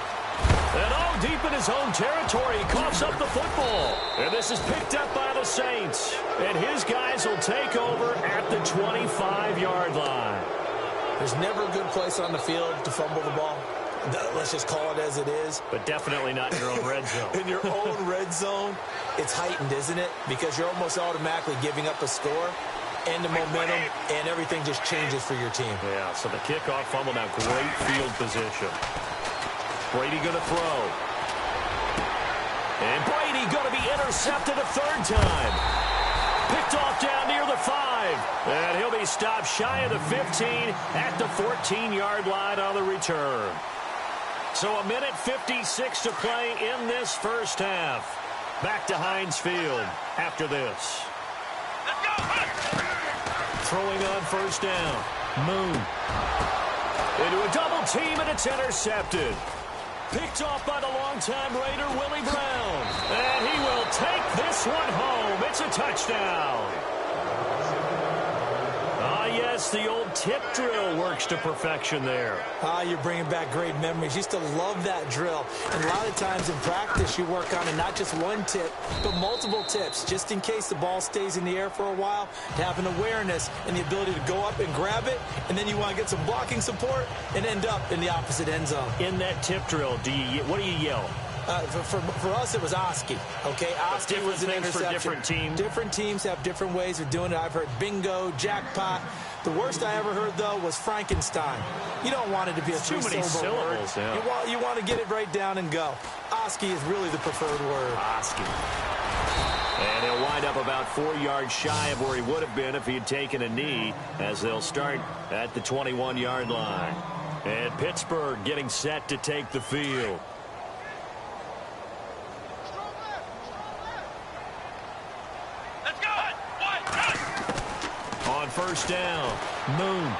And all deep in his own territory, he coughs up the football. And this is picked up by the Saints. And his guys will take over at the 25-yard line. There's never a good place on the field to fumble the ball. Let's just call it as it is. But definitely not in your own red zone. In your own red zone, it's heightened, isn't it? Because you're almost automatically giving up a score and the momentum, and everything just changes for your team. Yeah, so the kickoff fumble now, great field position. Brady going to throw. And Brady going to be intercepted a 3rd time. Picked off down near the 5. And he'll be stopped shy of the 15 at the 14-yard line on the return. So a minute 56 to play in this first half. Back to Heinz Field after this. Throwing on 1st down. Moon. Into a double team, and it's intercepted. Picked off by the longtime Raider, Willie Brown. And he will take this one home. It's a touchdown. Yes, the old tip drill works to perfection there. You're bringing back great memories. Used to love that drill. And a lot of times in practice, you work on it, not just one tip, but multiple tips, just in case the ball stays in the air for a while, to have an awareness and the ability to go up and grab it, and then you want to get some blocking support and end up in the opposite end zone. In that tip drill, what do you yell? For us, it was Oski. Okay, Oski was an interception. For different teams. Different teams have different ways of doing it. I've heard bingo, jackpot. The worst I ever heard, though, was Frankenstein. You don't want it to be a three-syllable word. Yeah. You want to get it right down and go. Oski is really the preferred word. Oski. And he'll wind up about 4 yards shy of where he would have been if he had taken a knee, as they'll start at the 21-yard line. And Pittsburgh getting set to take the field. On 1st down, Moon.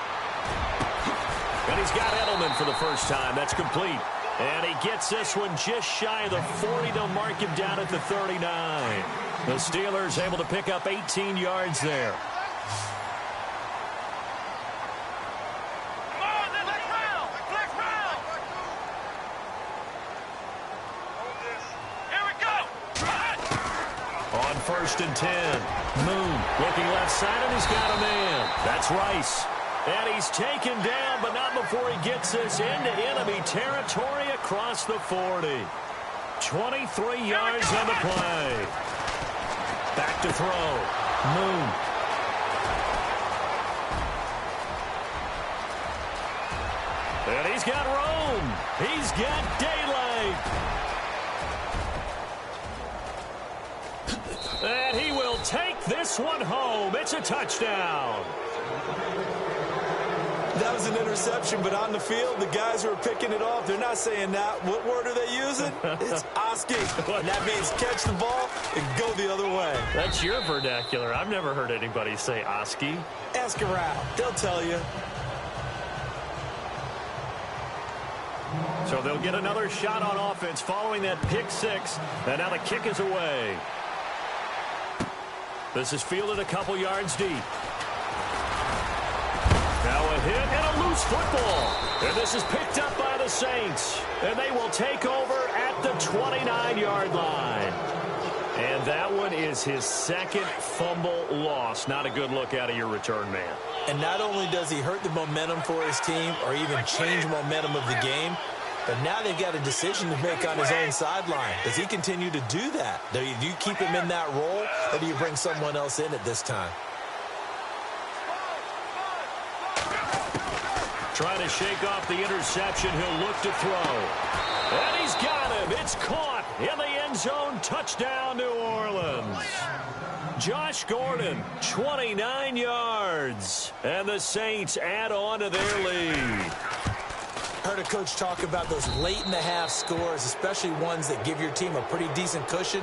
And he's got Edelman for the first time. That's complete. And he gets this one just shy of the 40. They'll mark him down at the 39. The Steelers able to pick up 18 yards there. On 1st and 10. Moon looking left side, and he's got a man. That's Rice. And he's taken down, but not before he gets this into enemy territory across the 40. 23 yards on the play. Back to throw. Moon. And he's got Rome. He's got daylight. And he will take this one home. It's a touchdown. That was an interception, but on the field, the guys who are picking it off, they're not saying that. What word are they using? It's Oski. And that means catch the ball and go the other way. That's your vernacular. I've never heard anybody say Oski. Ask around. They'll tell you. So they'll get another shot on offense following that pick six. And now the kick is away. This is fielded a couple yards deep. Now a hit and a loose football. And this is picked up by the Saints. And they will take over at the 29-yard line. And that one is his second fumble loss. Not a good look out of your return man. And not only does he hurt the momentum for his team or even change momentum of the game, but now they've got a decision to make on his own sideline. Does he continue to do that? Do you keep him in that role, or do you bring someone else in at this time? Trying to shake off the interception. He'll look to throw. And he's got him. It's caught in the end zone. Touchdown, New Orleans. Josh Gordon, 29 yards. And the Saints add on to their lead. Heard a coach talk about those late-in-the-half scores, especially ones that give your team a pretty decent cushion.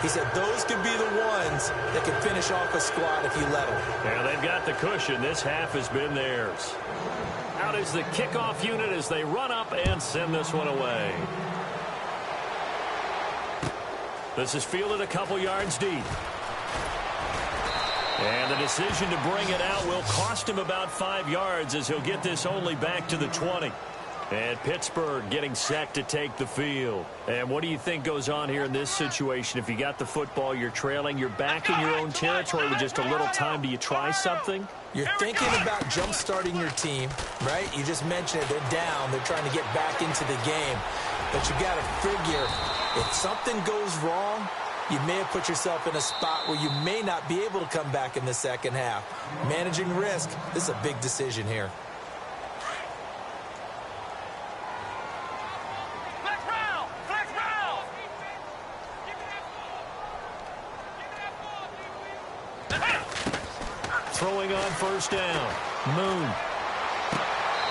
He said those could be the ones that can finish off a squad if you let them. Yeah, they've got the cushion. This half has been theirs. Out is the kickoff unit as they run up and send this one away. This is fielded a couple yards deep. And the decision to bring it out will cost him about 5 yards as he'll get this only back to the 20. And Pittsburgh getting set to take the field. And what do you think goes on here in this situation? If you got the football, you're trailing, you're back in your own territory with just a little time. Do you try something? You're thinking about jump-starting your team, right? You just mentioned it. They're down. They're trying to get back into the game. But you got to figure, if something goes wrong, you may have put yourself in a spot where you may not be able to come back in the second half. Managing risk, this is a big decision here. Throwing on first down. Moon.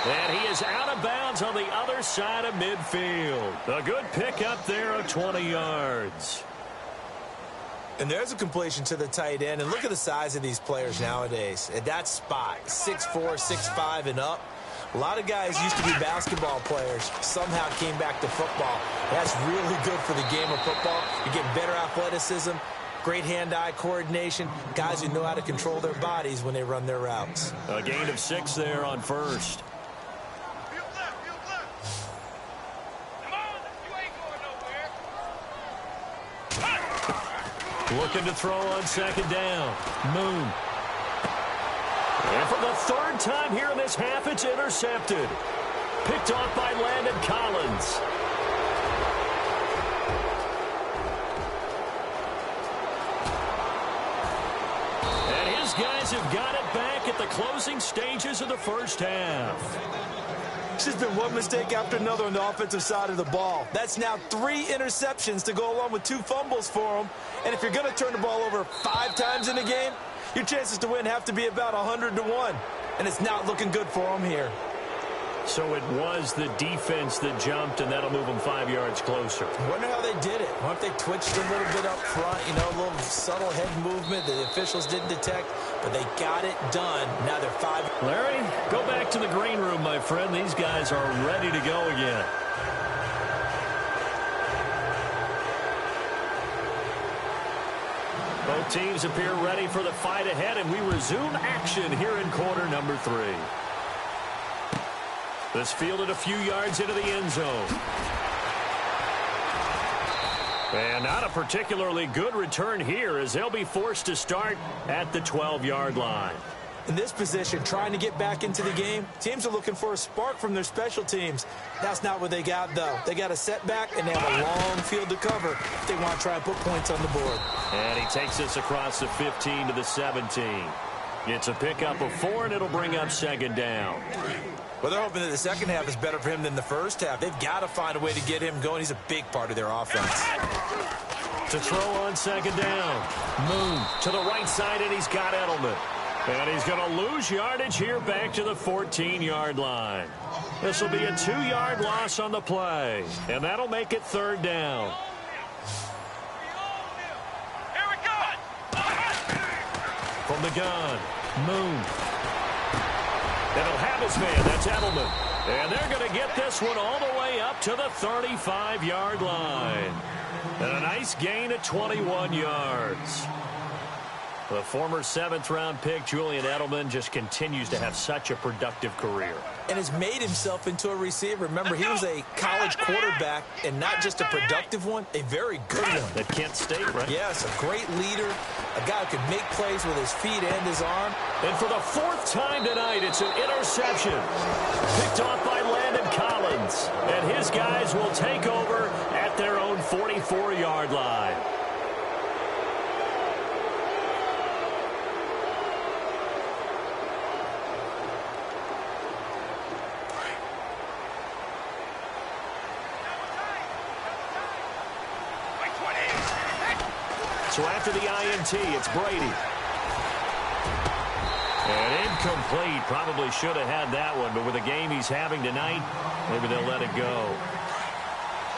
And he is out of bounds on the other side of midfield. A good pickup there of 20 yards. And there's a completion to the tight end. And look at the size of these players nowadays. At that spot, 6'4", 6'5", and up. A lot of guys used to be basketball players, somehow came back to football. That's really good for the game of football. You get better athleticism, great hand-eye coordination, guys who know how to control their bodies when they run their routes. A gain of 6 there on first. Looking to throw on second down. Moon. And for the third time here in this half, it's intercepted. Picked off by Landon Collins. And his guys have got it back at the closing stages of the first half. It's just been one mistake after another on the offensive side of the ball. That's now 3 interceptions to go along with 2 fumbles for them. And if you're going to turn the ball over 5 times in a game, your chances to win have to be about 100 to 1. And it's not looking good for them here. So it was the defense that jumped, and that'll move them 5 yards closer. I wonder how they did it. I wonder if they twitched a little bit up front, you know, a little subtle head movement the officials didn't detect, but they got it done. Now they're 5. Larry, go back to the green room, my friend. These guys are ready to go again. Both teams appear ready for the fight ahead, and we resume action here in quarter number 3. This fielded a few yards into the end zone. And not a particularly good return here as they'll be forced to start at the 12-yard line. In this position, trying to get back into the game, teams are looking for a spark from their special teams. That's not what they got, though. They got a setback, and they have a long field to cover if they want to try and put points on the board. And he takes this across the 15 to the 17. It's a pickup of 4, and it'll bring up second down. Well, they're hoping that the second half is better for him than the first half. They've got to find a way to get him going. He's a big part of their offense. To throw on second down. Moon to the right side, and he's got Edelman. And he's going to lose yardage here back to the 14-yard line. This will be a 2-yard loss on the play, and that'll make it third down. Here we go. From the gun, Moon. And he'll have his man. That's Edelman. And they're going to get this one all the way up to the 35-yard line. And a nice gain of 21 yards. The former 7th-round pick, Julian Edelman, just continues to have such a productive career. And has made himself into a receiver. Remember, he was a college quarterback, and not just a productive one, a very good one. At Kent State, right? Yes, a great leader, a guy who can make plays with his feet and his arm. And for the 4th time tonight, it's an interception. Picked off by Landon Collins. And his guys will take over at their own 44-yard line. So after the INT, it's Brady. And incomplete. Probably should have had that one, but with the game he's having tonight, maybe they'll let it go.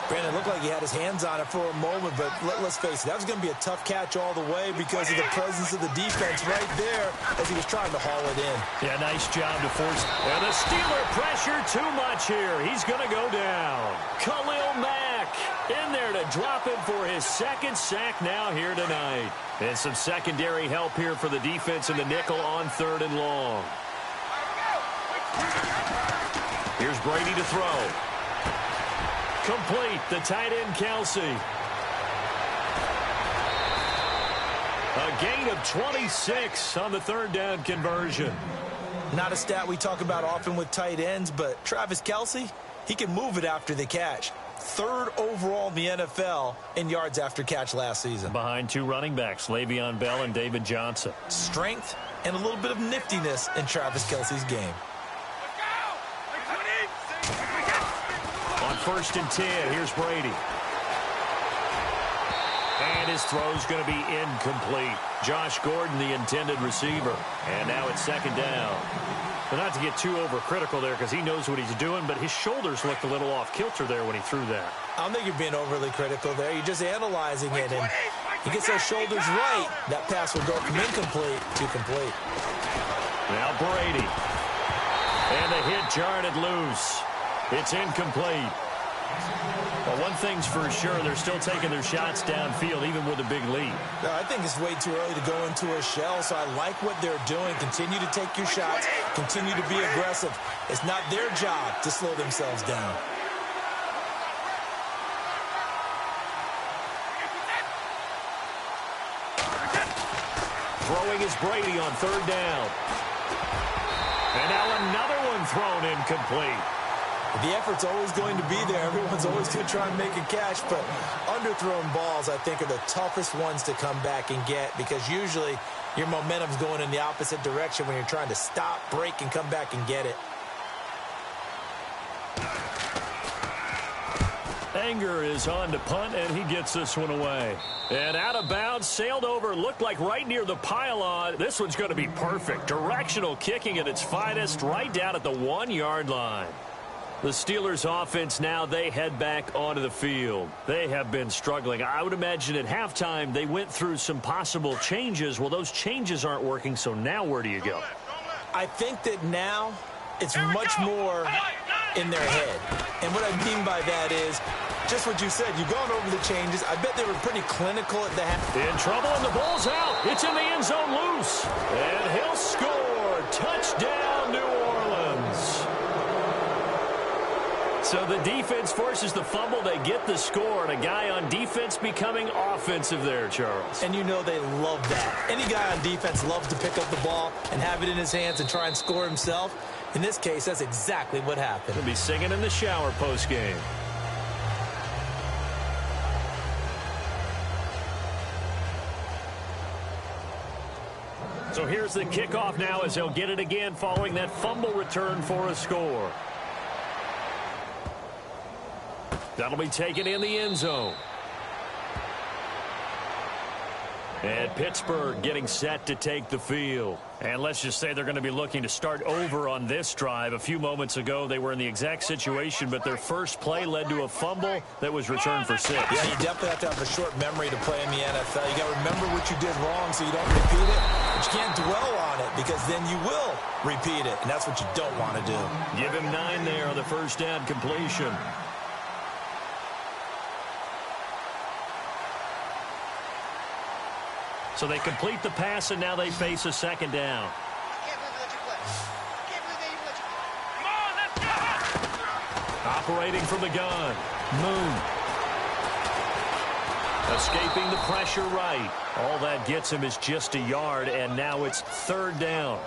Brandon, it looked like he had his hands on it for a moment, but let's face it, that was going to be a tough catch all the way because of the presence of the defense right there as he was trying to haul it in. Yeah, nice job to force. And the Steeler pressure too much here. He's going to go down. Khalil Mack in there to drop him for his 2nd sack now here tonight. And some secondary help here for the defense in the nickel on 3rd and long. Here's Brady to throw. Complete, the tight end, Kelsey. A gain of 26 on the 3rd down conversion. Not a stat we talk about often with tight ends, but Travis Kelce, he can move it after the catch. 3rd overall in the NFL in yards after catch last season. Behind 2 running backs, Le'Veon Bell and David Johnson. Strength and a little bit of niftiness in Travis Kelce's game. On 1st and 10, here's Brady. And his throw's going to be incomplete. Josh Gordon, the intended receiver. And now it's 2nd down. But not to get too overcritical there because he knows what he's doing, but his shoulders looked a little off kilter there when he threw that. I don't think you're being overly critical there. You're just analyzing it, and he gets those shoulders right. That pass will go from incomplete to complete. Now Brady. And the hit jarred it loose. It's incomplete. Well, one thing's for sure, they're still taking their shots downfield, even with a big lead. No, I think it's way too early to go into a shell, so I like what they're doing. Continue to take your shots. Continue to be aggressive. It's not their job to slow themselves down. Throwing is Brady on 3rd down. And now another one thrown incomplete. The effort's always going to be there. Everyone's always going to try and make a catch, but underthrown balls, I think, are the toughest ones to come back and get because usually your momentum's going in the opposite direction when you're trying to stop, break, and come back and get it. Anger is on to punt, and he gets this one away. And out of bounds, sailed over, looked like right near the pylon. This one's going to be perfect. Directional kicking at its finest, right down at the 1-yard line. The Steelers offense now, they head back onto the field. They have been struggling. I would imagine at halftime they went through some possible changes. Well, those changes aren't working, so now where do you go? I think that now it's much more in their head. And what I mean by that is just what you said. You've gone over the changes. I bet they were pretty clinical at the half. In trouble, and the ball's out. It's in the end zone loose. And he'll score. Touchdown, New Orleans. So the defense forces the fumble. They get the score, and a guy on defense becoming offensive there, Charles. And you know they love that. Any guy on defense loves to pick up the ball and have it in his hands and try and score himself. In this case, that's exactly what happened. He'll be singing in the shower postgame. So here's the kickoff now as they'll get it again following that fumble return for a score. That'll be taken in the end zone. And Pittsburgh getting set to take the field. And let's just say they're going to be looking to start over on this drive. A few moments ago, they were in the exact situation, but their first play led to a fumble that was returned for 6. Yeah, you definitely have to have a short memory to play in the NFL. You got to remember what you did wrong so you don't repeat it. But you can't dwell on it because then you will repeat it, and that's what you don't want to do. Give him 9 there on the first down completion. So they complete the pass, and now they face a second down. Operating from the gun. Moon. Escaping the pressure right. All that gets him is just a yard, and now it's 3rd down.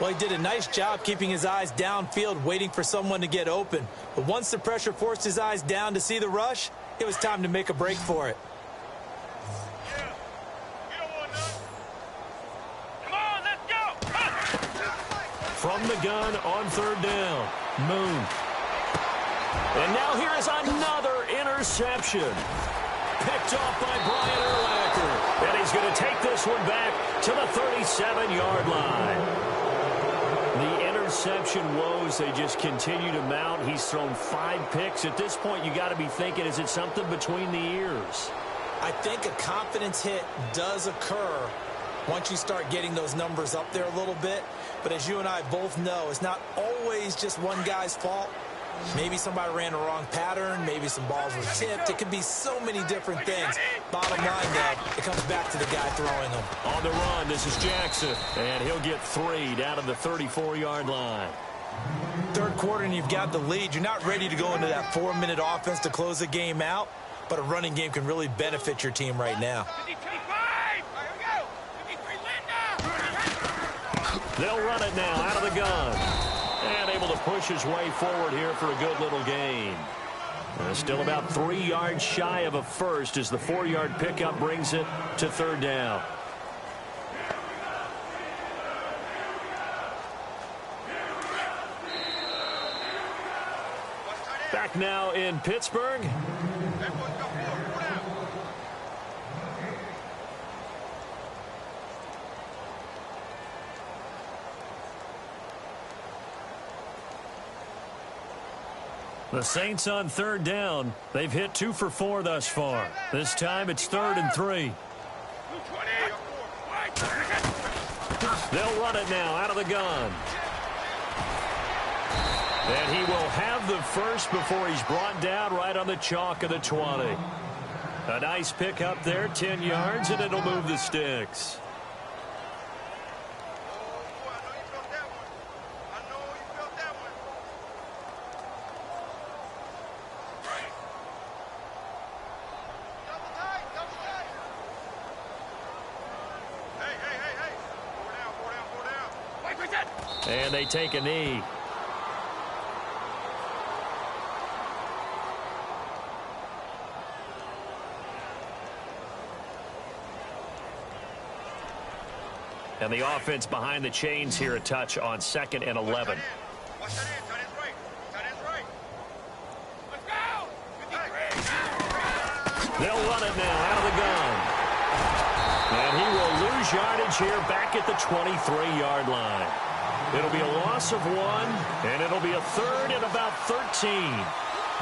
Well, he did a nice job keeping his eyes downfield, waiting for someone to get open. But once the pressure forced his eyes down to see the rush, it was time to make a break for it. From the gun on 3rd down. Moon. And now here is another interception. Picked off by Brian Urlacher. And he's going to take this one back to the 37-yard line. The interception woes, they just continue to mount. He's thrown 5 picks. At this point, you got to be thinking, is it something between the ears? I think a confidence hit does occur once you start getting those numbers up there a little bit. But as you and I both know, it's not always just one guy's fault. Maybe somebody ran the wrong pattern. Maybe some balls were tipped. It could be so many different things. Bottom line, though, it comes back to the guy throwing them. On the run, this is Jackson. And he'll get 3 down to the 34-yard line. 3rd quarter, and you've got the lead. You're not ready to go into that 4-minute offense to close the game out. But a running game can really benefit your team right now. They'll run it now out of the gun. And able to push his way forward here for a good little gain. Still about 3 yards shy of a first as the 4-yard pickup brings it to 3rd down. Back now in Pittsburgh. The Saints on 3rd down. They've hit 2 for 4 thus far. This time it's 3rd and 3. They'll run it now out of the gun. And he will have the first before he's brought down right on the chalk of the 20. A nice pick up there, 10 yards, and it'll move the sticks. And they take a knee. And the offense behind the chains here a touch on 2nd and 11. They'll run it now out of the gun. And he will lose yardage here back at the 23-yard line. It'll be a loss of 1, and it'll be a third and about 13.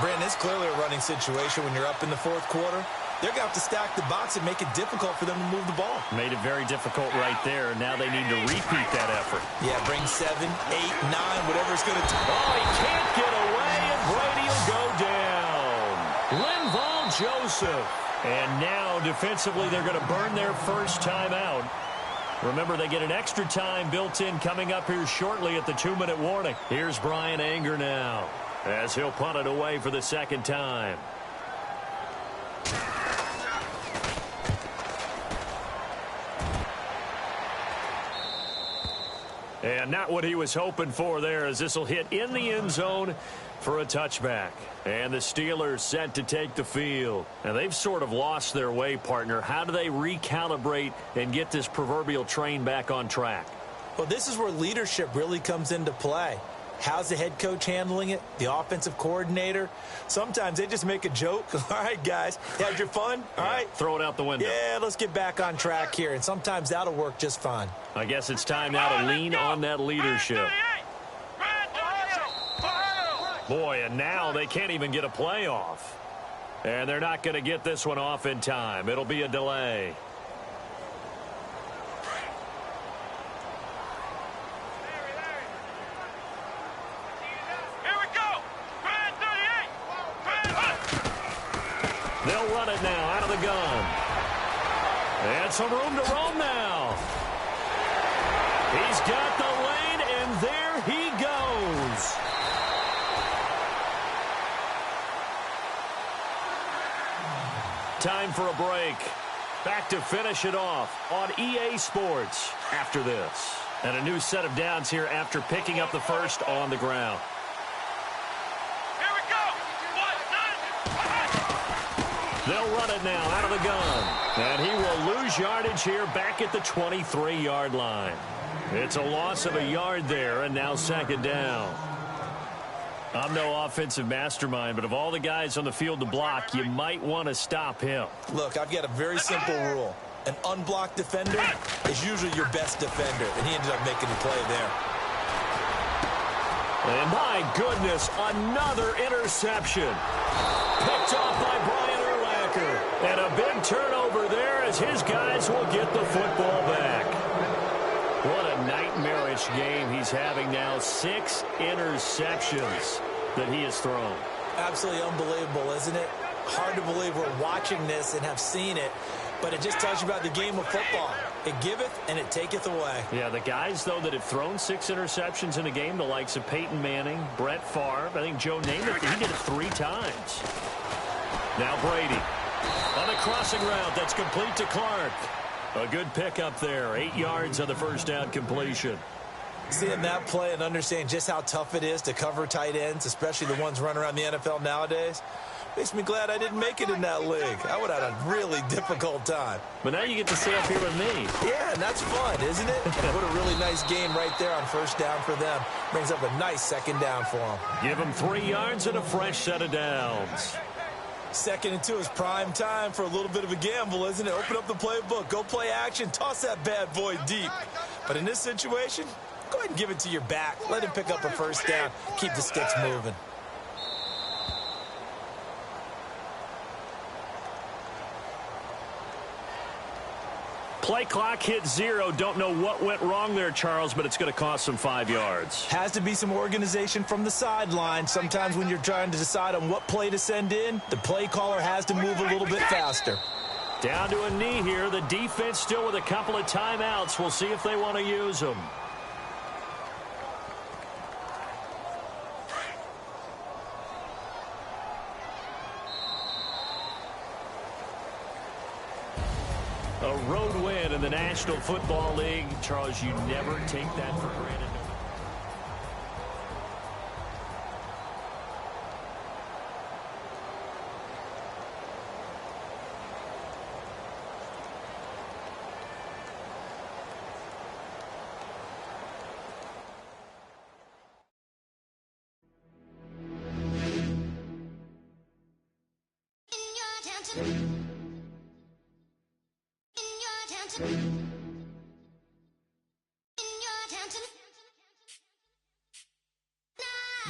Brandon, it's clearly a running situation when you're up in the fourth quarter. They're going to have to stack the box and make it difficult for them to move the ball. Made it very difficult right there. Now they need to repeat that effort. Yeah, bring 7, 8, 9, whatever it's going to take. Oh, he can't get away, and Brady will go down. Linval Joseph. And now, defensively, they're going to burn their first timeout. Remember, they get an extra time built in coming up here shortly at the 2-minute warning. Here's Brian Anger now as he'll punt it away for the second time. And not what he was hoping for there, as this will hit in the end zone for a touchback. And the Steelers set to take the field. Now, they've sort of lost their way, partner. How do they recalibrate and get this proverbial train back on track? Well, this is where leadership really comes into play. How's the head coach handling it? The offensive coordinator? Sometimes they just make a joke. All right, guys, had your fun? All right. Throw it out the window. Yeah, let's get back on track here. And sometimes that'll work just fine. I guess it's time now to lean on that leadership. Boy, and now they can't even get a play off. And they're not going to get this one off in time. It'll be a delay. They'll run it now out of the gun. And some room to roam now. He's got the lane, and there he goes. Time for a break. Back to finish it off on EA Sports after this. And a new set of downs here after picking up the first on the ground. They'll run it now out of the gun. And he will lose yardage here back at the 23-yard line. It's a loss of a yard there, and now second down. I'm no offensive mastermind, but of all the guys on the field to block, you might want to stop him. Look, I've got a very simple rule. An unblocked defender is usually your best defender, and he ended up making the play there. And my goodness, another interception. Picked off by Brian Urlacher. And a big turnover there as his guys will get the football back. What a nightmarish game he's having now. 6 interceptions that he has thrown. Absolutely unbelievable, isn't it? Hard to believe we're watching this and have seen it, but it just tells you about the game of football. It giveth and it taketh away. Yeah, the guys, though, that have thrown 6 interceptions in a game, the likes of Peyton Manning, Brett Favre, I think Joe Namath, he did it 3 times. Now Brady on a crossing route that's complete to Clark. A good pickup there, 8 yards on the first down completion. Seeing that play and understanding just how tough it is to cover tight ends, especially the ones running around the NFL nowadays, makes me glad I didn't make it in that league. I would have had a really difficult time. But now you get to stay up here with me. Yeah, and that's fun, isn't it? What a really nice game right there on first down for them. Brings up a nice second down for them. Give them 3 yards and a fresh set of downs. 2nd and 2 is prime time for a little bit of a gamble, isn't it? Open up the playbook, go play action, toss that bad boy deep. But in this situation, go ahead and give it to your back. Let him pick up a first down. Keep the sticks moving. Play clock hit 0. Don't know what went wrong there, Charles, but it's going to cost them 5 yards. Has to be some organization from the sideline. Sometimes when you're trying to decide on what play to send in, the play caller has to move a little bit faster. Down to a knee here. The defense still with a couple of timeouts. We'll see if they want to use them. A road win in the National Football League. Charles, you never take that for granted.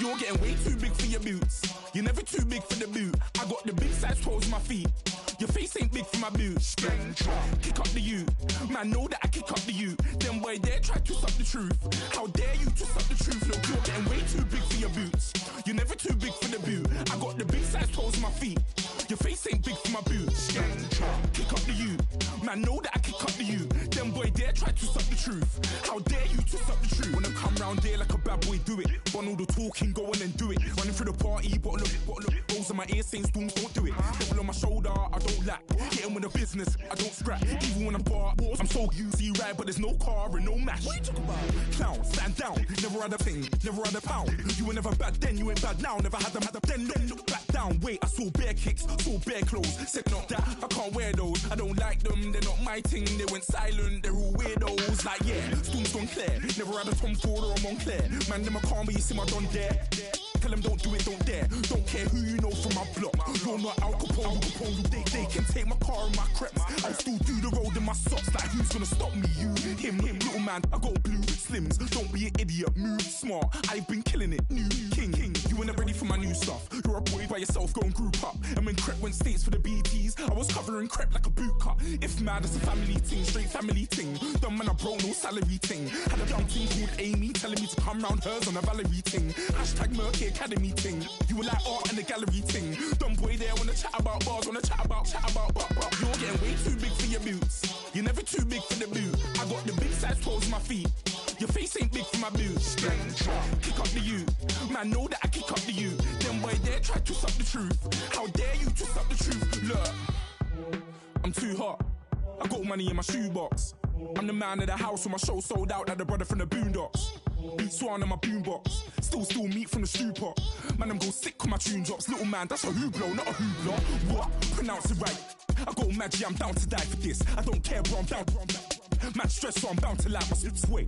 You're getting way too big for your boots. You're never too big for the boot. I got the big size toes on my feet. Your face ain't big for my boots. Kick up the you. Man, know that I kick up the you. Them boy there try to suck the truth. How dare you to suck the truth? Look, you're getting way too big for your boots. You're never too big for the boot. I got the big size toes on my feet. Your face ain't big for my boots. Kick up the you. Man, know that I kick up the you. Them boy there try to suck the truth. How dare you to suck the truth? Wanna come round there like a bad boy, do it. Want all the talking, go on and do it. Running through the party, bottle up. Rolls in my ear saying storms, don't do it. Devil on my shoulder, I don't lack. Hitting with the business, I don't scrap. Even when I'm bar, I'm so easy right, but there's no car and no match. What you talking about? Clown, stand down. Never had a thing, never had a pound. You were never bad then, you ain't bad now. Never had them, then look back down. Wait, I saw bare kicks, saw bare clothes. Said not that, I can't wear those. I don't like them, they're not my thing. They went silent, they're all weirdos. Like yeah, storm's gone clear. Never had a Tom Ford or a Montclair. Man, them a calm, but you see my done there. Tell them don't do it, don't dare. Don't care who you know from my block. You're not Al Capone, they can take my car and my creps. I'll still do the road in my socks. Like who's gonna stop me? You, him, little man. I got blue slims. Don't be an idiot, move smart. I've been killing it, new king. You were never ready for my new stuff. You're a boy by yourself, go and group up. And when Crep went states for the BTs, I was covering Crep like a boot cut. If mad, it's a family ting, straight family ting. Dumb man, I broke no salary ting. Had a young ting called Amy telling me to come round hers on a Valerie ting. Hashtag Murky Academy ting. You were like art and the gallery ting. Dumb boy there wanna chat about bars, wanna chat about. You're getting way too big for your boots. You're never too big for the boot. I got the big size toes on my feet. Your face ain't big for my boots. Kick up the you. Man, know that I kick up the you. Them boy there try to suck the truth. How dare you to suck the truth? Look, I'm too hot. I got money in my shoebox. I'm the man of the house when my show sold out like the brother from the Boondocks. Beat Swan on my boombox. Still meat from the stew pot. Man, I'm go sick when my tune drops. Little man, that's a hooplo, not a hoopla. What? Pronounce it right. I go Maggie, I'm down to die for this. I don't care, bro, I'm down. Man stressed, so I'm bound to like my slips. Wait,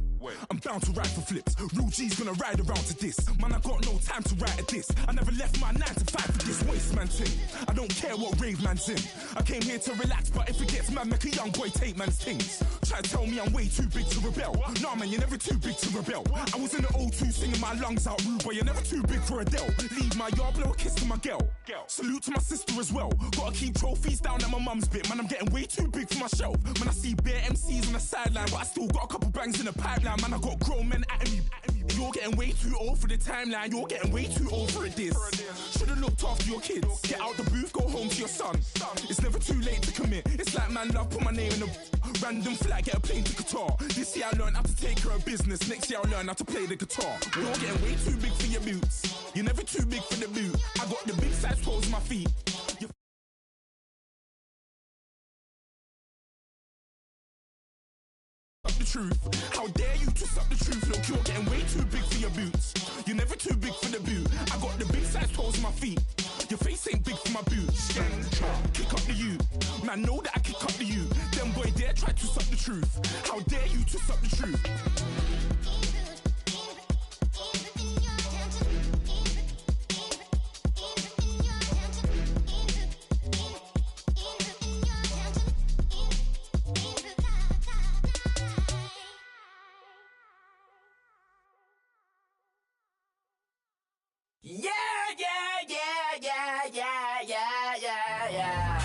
I'm bound to ride for flips. Real G's gonna ride around to this. Man, I got no time to write at this. I never left my 9 to 5 for this waste man thing. I don't care what rave man's in. I came here to relax, but if it gets mad, make a young boy take man's things. Try to tell me I'm way too big to rebel. Nah, man, you're never too big to rebel. I was in the O2 singing my lungs out rude, but you're never too big for Adele. Leave my yard, blow a kiss to my girl. Salute to my sister as well. Gotta keep trophies down at my mum's bit. Man, I'm getting way too big for my shelf. Man, I see bare MCs on the sideline, but I still got a couple bangs in the pipeline. Man, I got grown men at me. You're getting way too old for the timeline. You're getting way too old for a diss. Should've looked after your kids. Get out the booth, go home to your son. It's never too late to commit. It's like man love, put my name in a random flat, get a plane to Qatar. This year I learned how to take care of business. Next year I'll learn how to play the guitar. You're getting way too big for your boots. You're never too big for the boot. I got the big size toes on my feet. The truth. How dare you to suck the truth? Look, you're getting way too big for your boots. You're never too big for the boot. I got the big size toes on my feet. Your face ain't big for my boots. Kick up the you. Man, know that I kick up the you. Them boy there try to suck the truth. How dare you to suck the truth? Yeah.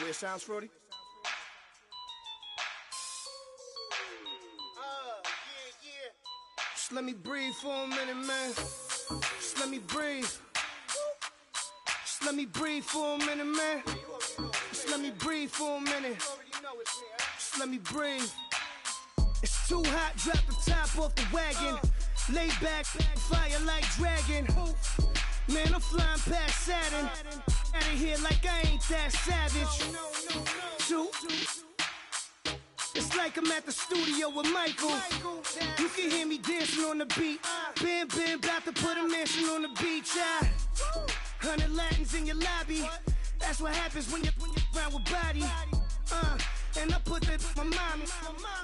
way it sounds, Frody? Just let me breathe for a minute, man. Just let me breathe. Just let me breathe for a minute, man. Just let me breathe for a minute. Just let me breathe. It's too hot, drop the top off the wagon. Lay back, fire like dragon. Man, I'm flying past Saturn. Out of here like I ain't that savage. Two. It's like I'm at the studio with Michael. You can hear me dancing on the beat. Bam, about to put a mansion on the beach. 100 Latins in your lobby. That's what happens when you're around with body. And I put that my mommy.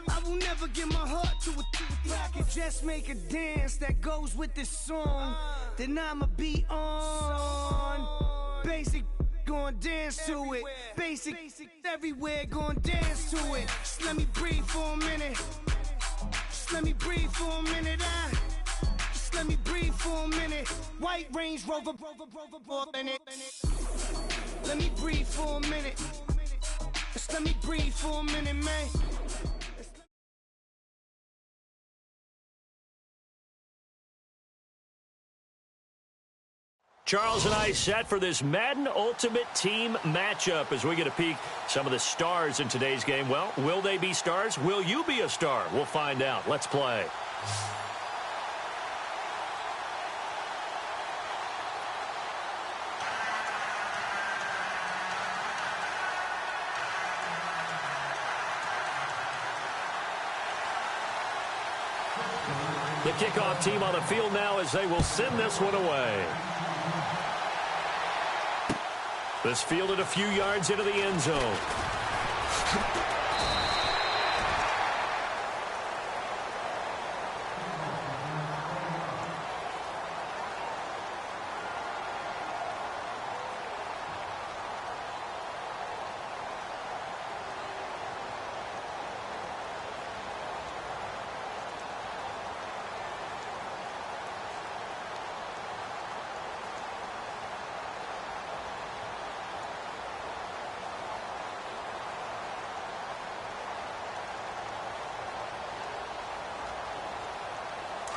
I will never give my heart to it. If I could just make a dance that goes with this song, then I'ma be on. Basic, gon' dance to it. Basic, everywhere, gon' dance to it. Just let me breathe for a minute. Just let me breathe for a minute. Just let me breathe for a minute. White Range Rover, in it. Let me breathe for a minute. Just let me breathe for a minute, man. Charles and I set for this Madden Ultimate Team matchup as we get a peek some of the stars in today's game. Well, will they be stars? Will you be a star? We'll find out. Let's play. The kickoff team on the field now as they will send this one away. This fielded a few yards into the end zone.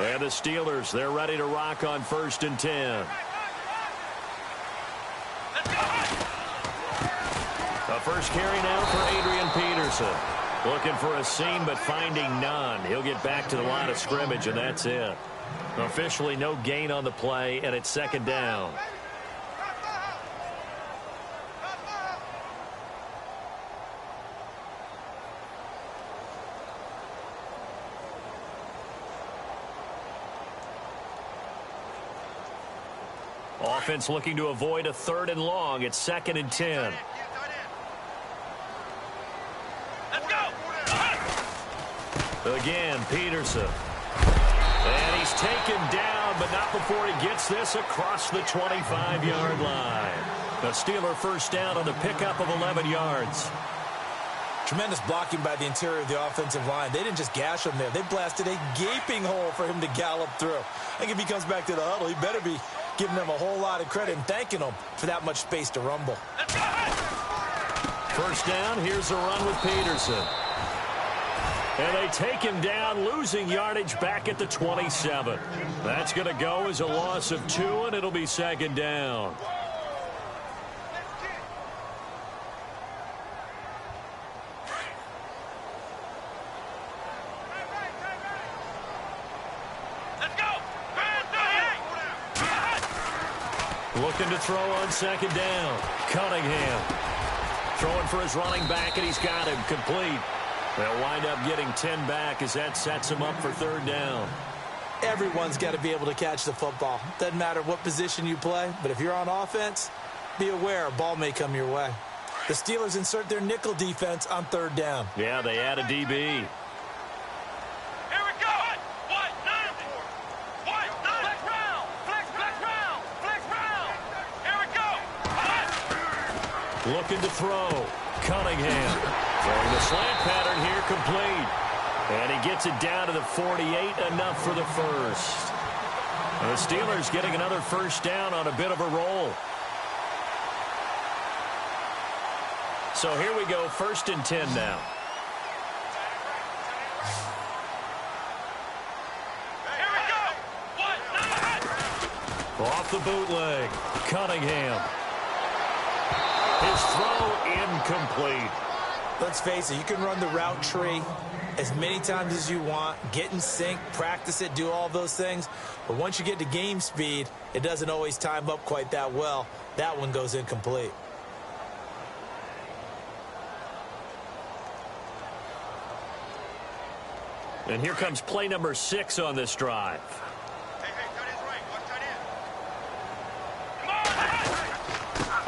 And the Steelers, they're ready to rock on 1st and 10. The first carry now for Adrian Peterson. Looking for a seam, but finding none. He'll get back to the line of scrimmage, and that's it. Officially no gain on the play, and it's 2nd down. Offense looking to avoid a 3rd and long. It's 2nd and 10. Let's go. Again, Peterson. And he's taken down, but not before he gets this across the 25-yard line. The Steeler first down on the pickup of 11 yards. Tremendous blocking by the interior of the offensive line. They didn't just gash him there. They blasted a gaping hole for him to gallop through. I think if he comes back to the huddle, he better be giving them a whole lot of credit and thanking them for that much space to rumble. First down, here's a run with Peterson. And they take him down, losing yardage back at the 27. That's going to go as a loss of 2, and it'll be 2nd down. Looking to throw on 2nd down. Cunningham throwing for his running back, and he's got him complete. They'll wind up getting 10 back as that sets him up for 3rd down. Everyone's got to be able to catch the football. Doesn't matter what position you play, but if you're on offense, be aware a ball may come your way. The Steelers insert their nickel defense on 3rd down. Yeah, they add a DB. Looking to throw. Cunningham throwing the slant pattern here, complete. And he gets it down to the 48, enough for the first. And the Steelers getting another first down on a bit of a roll. So here we go, 1st and 10 now. Here we go. Off the bootleg, Cunningham. His throw incomplete. Let's face it, you can run the route tree as many times as you want, get in sync, practice it, do all those things. But once you get to game speed, it doesn't always time up quite that well. That one goes incomplete. And here comes play number 6 on this drive.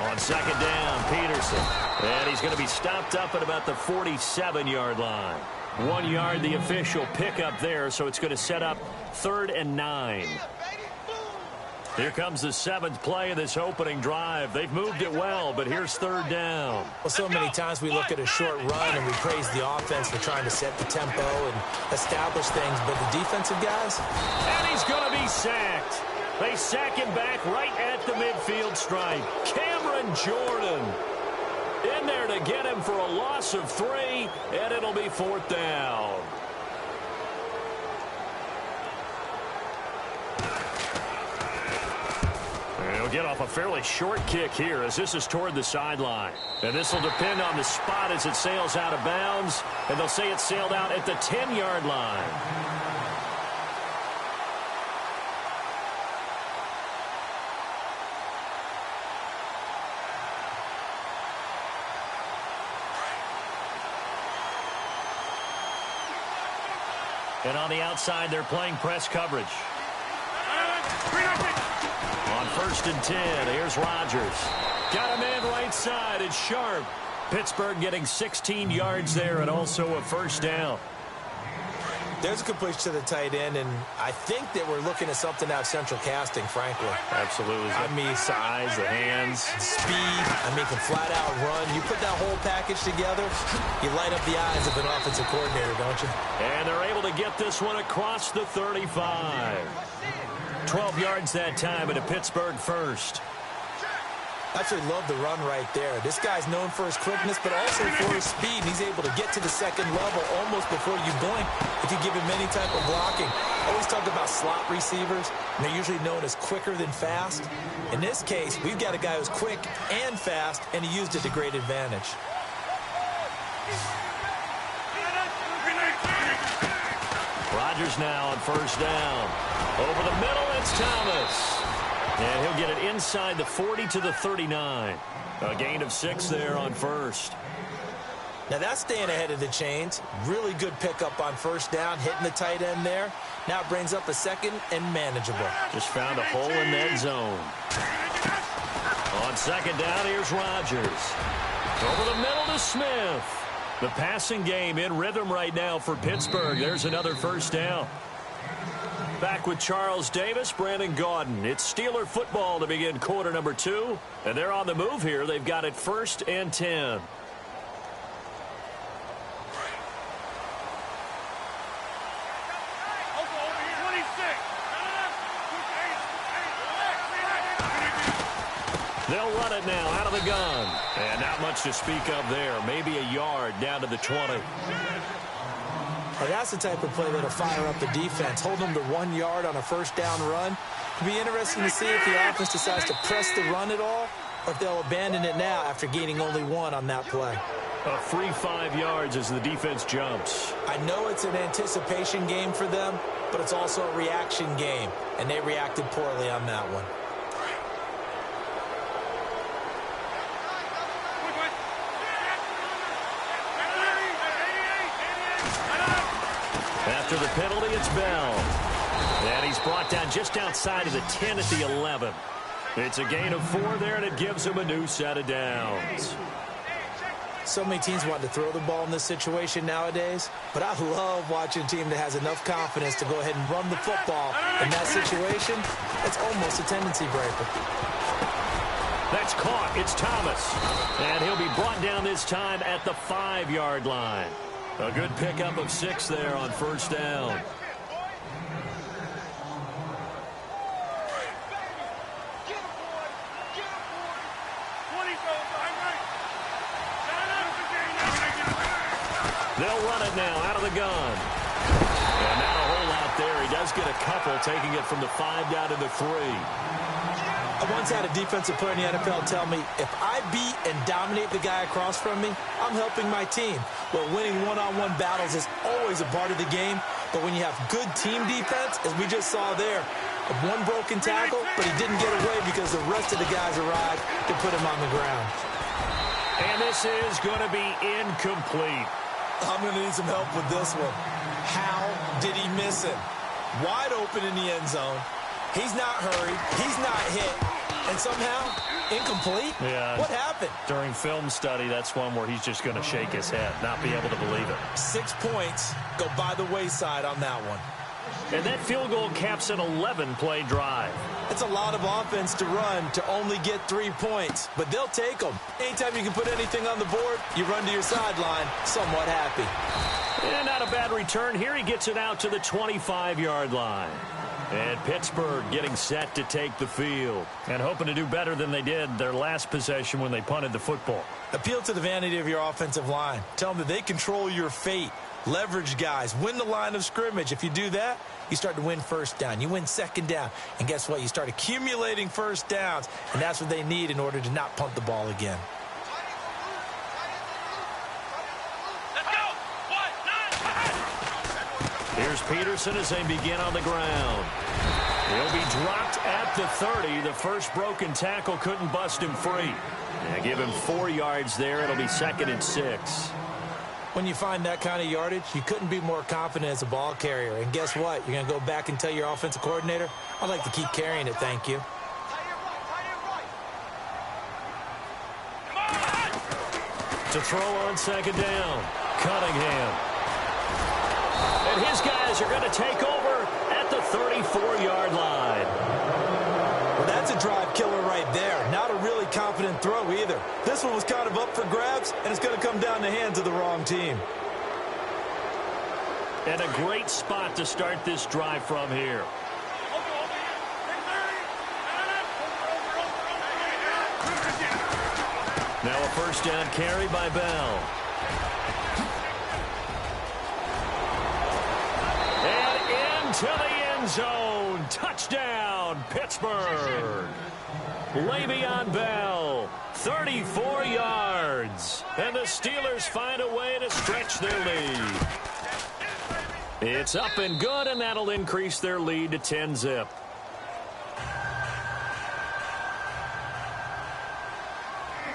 On 2nd down, Peterson. And he's going to be stopped up at about the 47-yard line. 1 yard, the official pickup there, so it's going to set up 3rd and 9. Here comes the 7th play of this opening drive. They've moved it well, but here's 3rd down. Well, so many times we look at a short run and we praise the offense for trying to set the tempo and establish things, but the defensive guys? And he's going to be sacked. They sack him back right at the midfield stripe. Cameron Jordan in there to get him for a loss of 3, and it'll be 4th down. He'll get off a fairly short kick here as this is toward the sideline. And this will depend on the spot as it sails out of bounds, and they'll say it sailed out at the 10-yard line. And on the outside, they're playing press coverage. On 1st and 10, here's Rodgers. Got a man right side. It's Sharp. Pittsburgh getting 16 yards there and also a 1st down. There's a completion to the tight end, and I think that we're looking at something out of central casting, frankly. Absolutely. I mean, size, the hands. Speed. I mean, can flat out run. You put that whole package together, you light up the eyes of an offensive coordinator, don't you? And they're able to get this one across the 35. 12 yards that time and a Pittsburgh 1st. Absolutely love the run right there. This guy's known for his quickness, but also for his speed. And he's able to get to the 2nd level almost before you blink if you give him any type of blocking. I always talk about slot receivers, and they're usually known as quicker than fast. In this case, we've got a guy who's quick and fast, and he used it to great advantage. Rodgers now on 1st down. Over the middle, it's Thomas. And he'll get it inside the 40 to the 39. A gain of 6 there on 1st. Now that's staying ahead of the chains. Really good pickup on 1st down, hitting the tight end there. Now it brings up a 2nd and manageable. Just found a hole in that zone. On 2nd down, here's Rodgers. Over the middle to Smith. The passing game in rhythm right now for Pittsburgh. There's another 1st down. Back with Charles Davis, Brandon Gaudin. It's Steeler football to begin quarter number 2. And they're on the move here. They've got it 1st and 10. They'll run it now out of the gun. And not much to speak of there. Maybe a yard down to the 20. Well, that's the type of play that'll fire up the defense. Hold them to 1 yard on a 1st down run. It'll be interesting to see if the offense decides to press the run at all or if they'll abandon it now after gaining only 1 on that play. A free 5 yards as the defense jumps. I know it's an anticipation game for them, but it's also a reaction game, and they reacted poorly on that one. After the penalty, it's Bell. And he's brought down just outside of the 10 at the 11. It's a gain of 4 there, and it gives him a new set of downs. So many teams want to throw the ball in this situation nowadays, but I love watching a team that has enough confidence to go ahead and run the football. In that situation, it's almost a tendency breaker. That's caught. It's Thomas. And he'll be brought down this time at the 5-yard line. A good pickup of 6 there on 1st down. They'll run it now out of the gun. And not a whole lot there. He does get a couple, taking it from the 5 down to the 3. I once had a defensive player in the NFL tell me, if I beat and dominate the guy across from me, I'm helping my team. Well, winning one-on-one battles is always a part of the game, but when you have good team defense, as we just saw there, one broken tackle, but he didn't get away because the rest of the guys arrived to put him on the ground. And this is going to be incomplete. I'm going to need some help with this one. How did he miss him? Wide open in the end zone. He's not hurried. He's not hit. And somehow, incomplete? Yeah. What happened? During film study, that's one where he's just going to shake his head, not be able to believe it. 6 points go by the wayside on that one. And that field goal caps an 11-play drive. It's a lot of offense to run to only get 3 points, but they'll take them. Anytime you can put anything on the board, you run to your sideline somewhat happy. And not a bad return. Here he gets it out to the 25-yard line. And Pittsburgh getting set to take the field and hoping to do better than they did their last possession when they punted the football. Appeal to the vanity of your offensive line. Tell them that they control your fate. Leverage guys. Win the line of scrimmage. If you do that, you start to win first down. You win second down. And guess what? You start accumulating first downs. And that's what they need in order to not punt the ball again. Here's Peterson as they begin on the ground. He'll be dropped at the 30. The first broken tackle couldn't bust him free. Yeah, give him 4 yards there. It'll be 2nd and 6. When you find that kind of yardage, you couldn't be more confident as a ball carrier. And guess what? You're going to go back and tell your offensive coordinator, I'd like to keep carrying it, thank you. To throw on 2nd down, Cunningham. And his guys are going to take over at the 34-yard line. Well, that's a drive killer right there. Not a really confident throw either. This one was kind of up for grabs, and it's going to come down the hands of the wrong team. And a great spot to start this drive from here. Now a first down carry by Bell. And into the end zone. Touchdown, Pittsburgh. Le'Veon Bell, 34 yards. And the Steelers find a way to stretch their lead. It's up and good, and that'll increase their lead to 10-zip.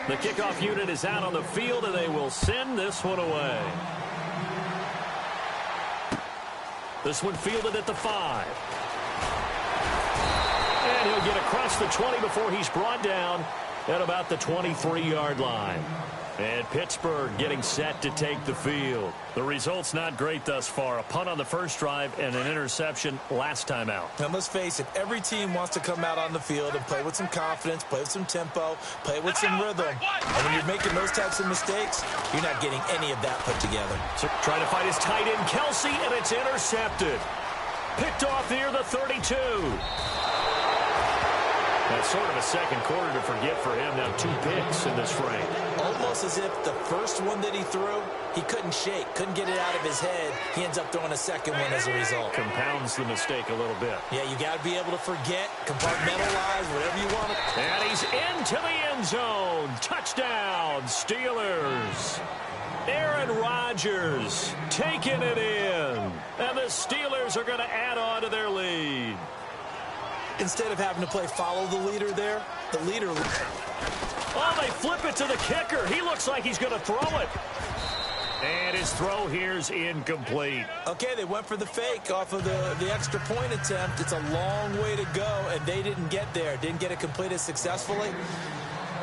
The kickoff unit is out on the field, and they will send this one away. This one fielded at the 5. And he'll get across the 20 before he's brought down at about the 23-yard line. And Pittsburgh getting set to take the field. The result's not great thus far. A punt on the first drive and an interception last time out. Now, let's face it, every team wants to come out on the field and play with some confidence, play with some tempo, play with some rhythm. And when you're making those types of mistakes, you're not getting any of that put together. So trying to fight his tight end, Kelsey, and it's intercepted. Picked off near the 32. That's sort of a second quarter to forget for him. Now 2 picks in this frame. Almost as if the first one that he threw, he couldn't shake, couldn't get it out of his head. He ends up throwing a second one as a result. Compounds the mistake a little bit. Yeah, you got to be able to forget, compartmentalize, whatever you want. And he's into the end zone. Touchdown, Steelers. Aaron Rodgers taking it in. And the Steelers are going to add on to their lead. Instead of having to play follow the leader there, the leader... Oh, they flip it to the kicker. He looks like he's going to throw it. And his throw here's incomplete. Okay, they went for the fake off of the extra point attempt. It's a long way to go, and they didn't get there. Didn't get it completed successfully.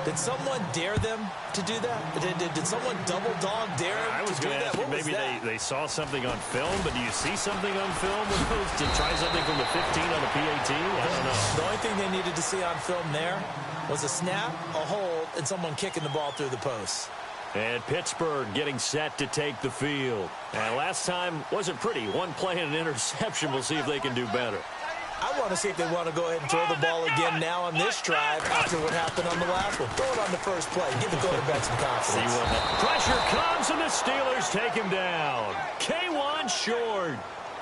Did someone dare them to do that? Did someone double dog dare them to do that? What was that? Maybe they saw something on film, but do you see something on film with those to try something from the 15 on the PAT? I don't know. The only thing they needed to see on film there was a snap, a hold, and someone kicking the ball through the post. And Pittsburgh getting set to take the field. And last time wasn't pretty. One play and an interception. We'll see if they can do better. I want to see if they want to go ahead and throw the ball again now on this drive after what happened on the last one. Throw it on the first play. Give the quarterback some confidence. Pressure comes, and the Steelers take him down. K1 short.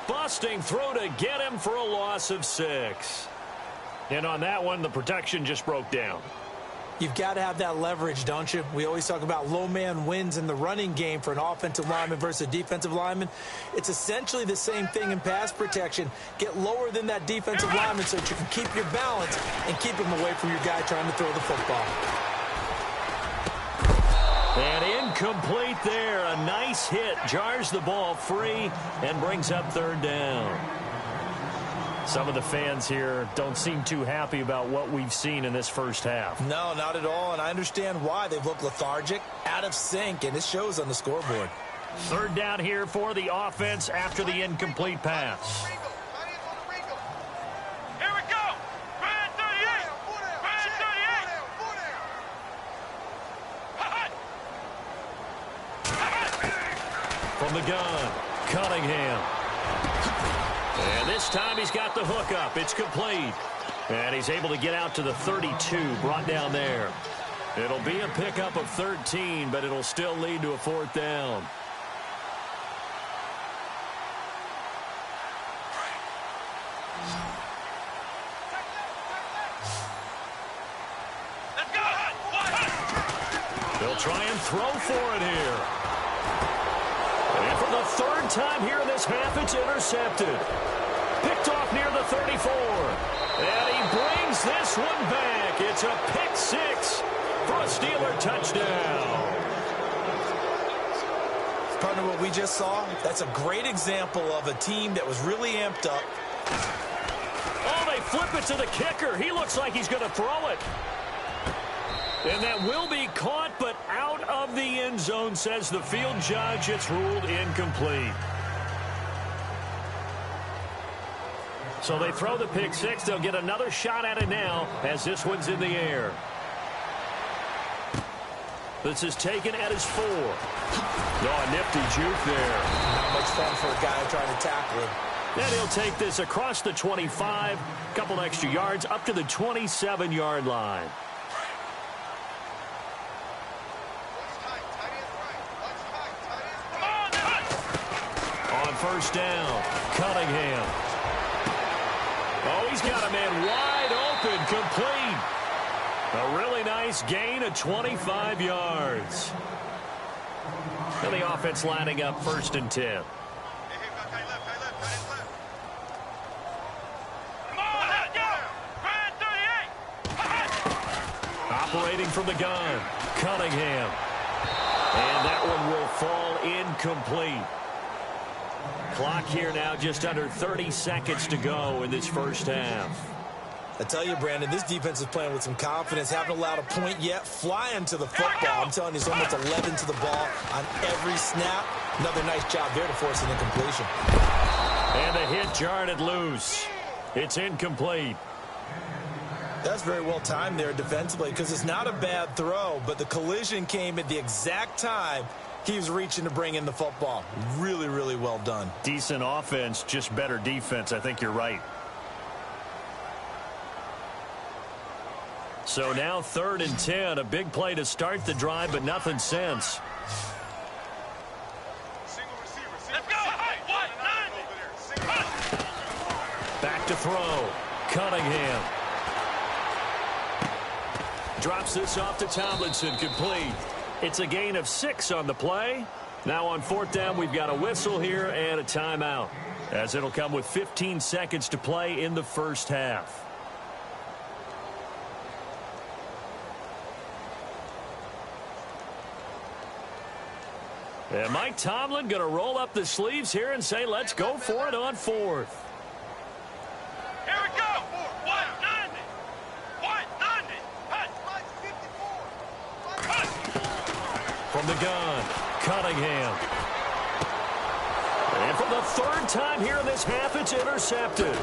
Busting through to get him for a loss of 6. And on that one, the protection just broke down. You've got to have that leverage, don't you? We always talk about low man wins in the running game for an offensive lineman versus a defensive lineman. It's essentially the same thing in pass protection. Get lower than that defensive lineman so that you can keep your balance and keep him away from your guy trying to throw the football. And incomplete there. A nice hit. Jars the ball free and brings up 3rd down. Some of the fans here don't seem too happy about what we've seen in this first half. No, not at all, and I understand why. They've looked lethargic, out of sync, and it shows on the scoreboard. 3rd down here for the offense after the incomplete pass. Here we go. Brand 38. Brand 38. From the gun, Cunningham. And this time he's got the hook up. It's complete. And he's able to get out to the 32, brought down there. It'll be a pickup of 13, but it'll still lead to a 4th down. Let's go. They'll try and throw for it here. And for the 3rd time here in this half, it's intercepted. Picked off near the 34. And he brings this one back. It's a pick 6 for a Steeler touchdown. Partner, what we just saw, that's a great example of a team that was really amped up. Oh, they flip it to the kicker. He looks like he's going to throw it. And that will be caught, but out of the end zone, says the field judge. It's ruled incomplete. So they throw the pick 6. They'll get another shot at it now as this one's in the air. This is taken at his 4. Oh, a nifty juke there. Not much fun for a guy trying to tackle him. Then he'll take this across the 25, a couple extra yards, up to the 27-yard line. On 1st down, Cunningham. Oh, he's got a man wide open, complete. A really nice gain of 25 yards. And the offense lining up 1st and 10. Operating from the gun, Cunningham. And that one will fall incomplete. Clock here now just under 30 seconds to go in this first half. I tell you, Brandon, this defense is playing with some confidence. Haven't allowed a point yet. Flying to the football. I'm telling you, it's almost 11 to the ball on every snap. Another nice job there to force an incompletion. And the hit jarred it loose. It's incomplete. That's very well timed there defensively because it's not a bad throw, but the collision came at the exact time he was reaching to bring in the football. Really, really well done. Decent offense, just better defense. I think you're right. So now 3rd and 10. A big play to start the drive, but nothing since. Let's go. Back to throw. Cunningham. Drops this off to Tomlinson, complete. It's a gain of 6 on the play. Now on 4th down, we've got a whistle here and a timeout, as it'll come with 15 seconds to play in the first half. And Mike Tomlin going to roll up the sleeves here and say, let's go for it on 4th. Here we go. 190. 190. From the gun, Cunningham. And for the 3rd time here in this half, it's intercepted.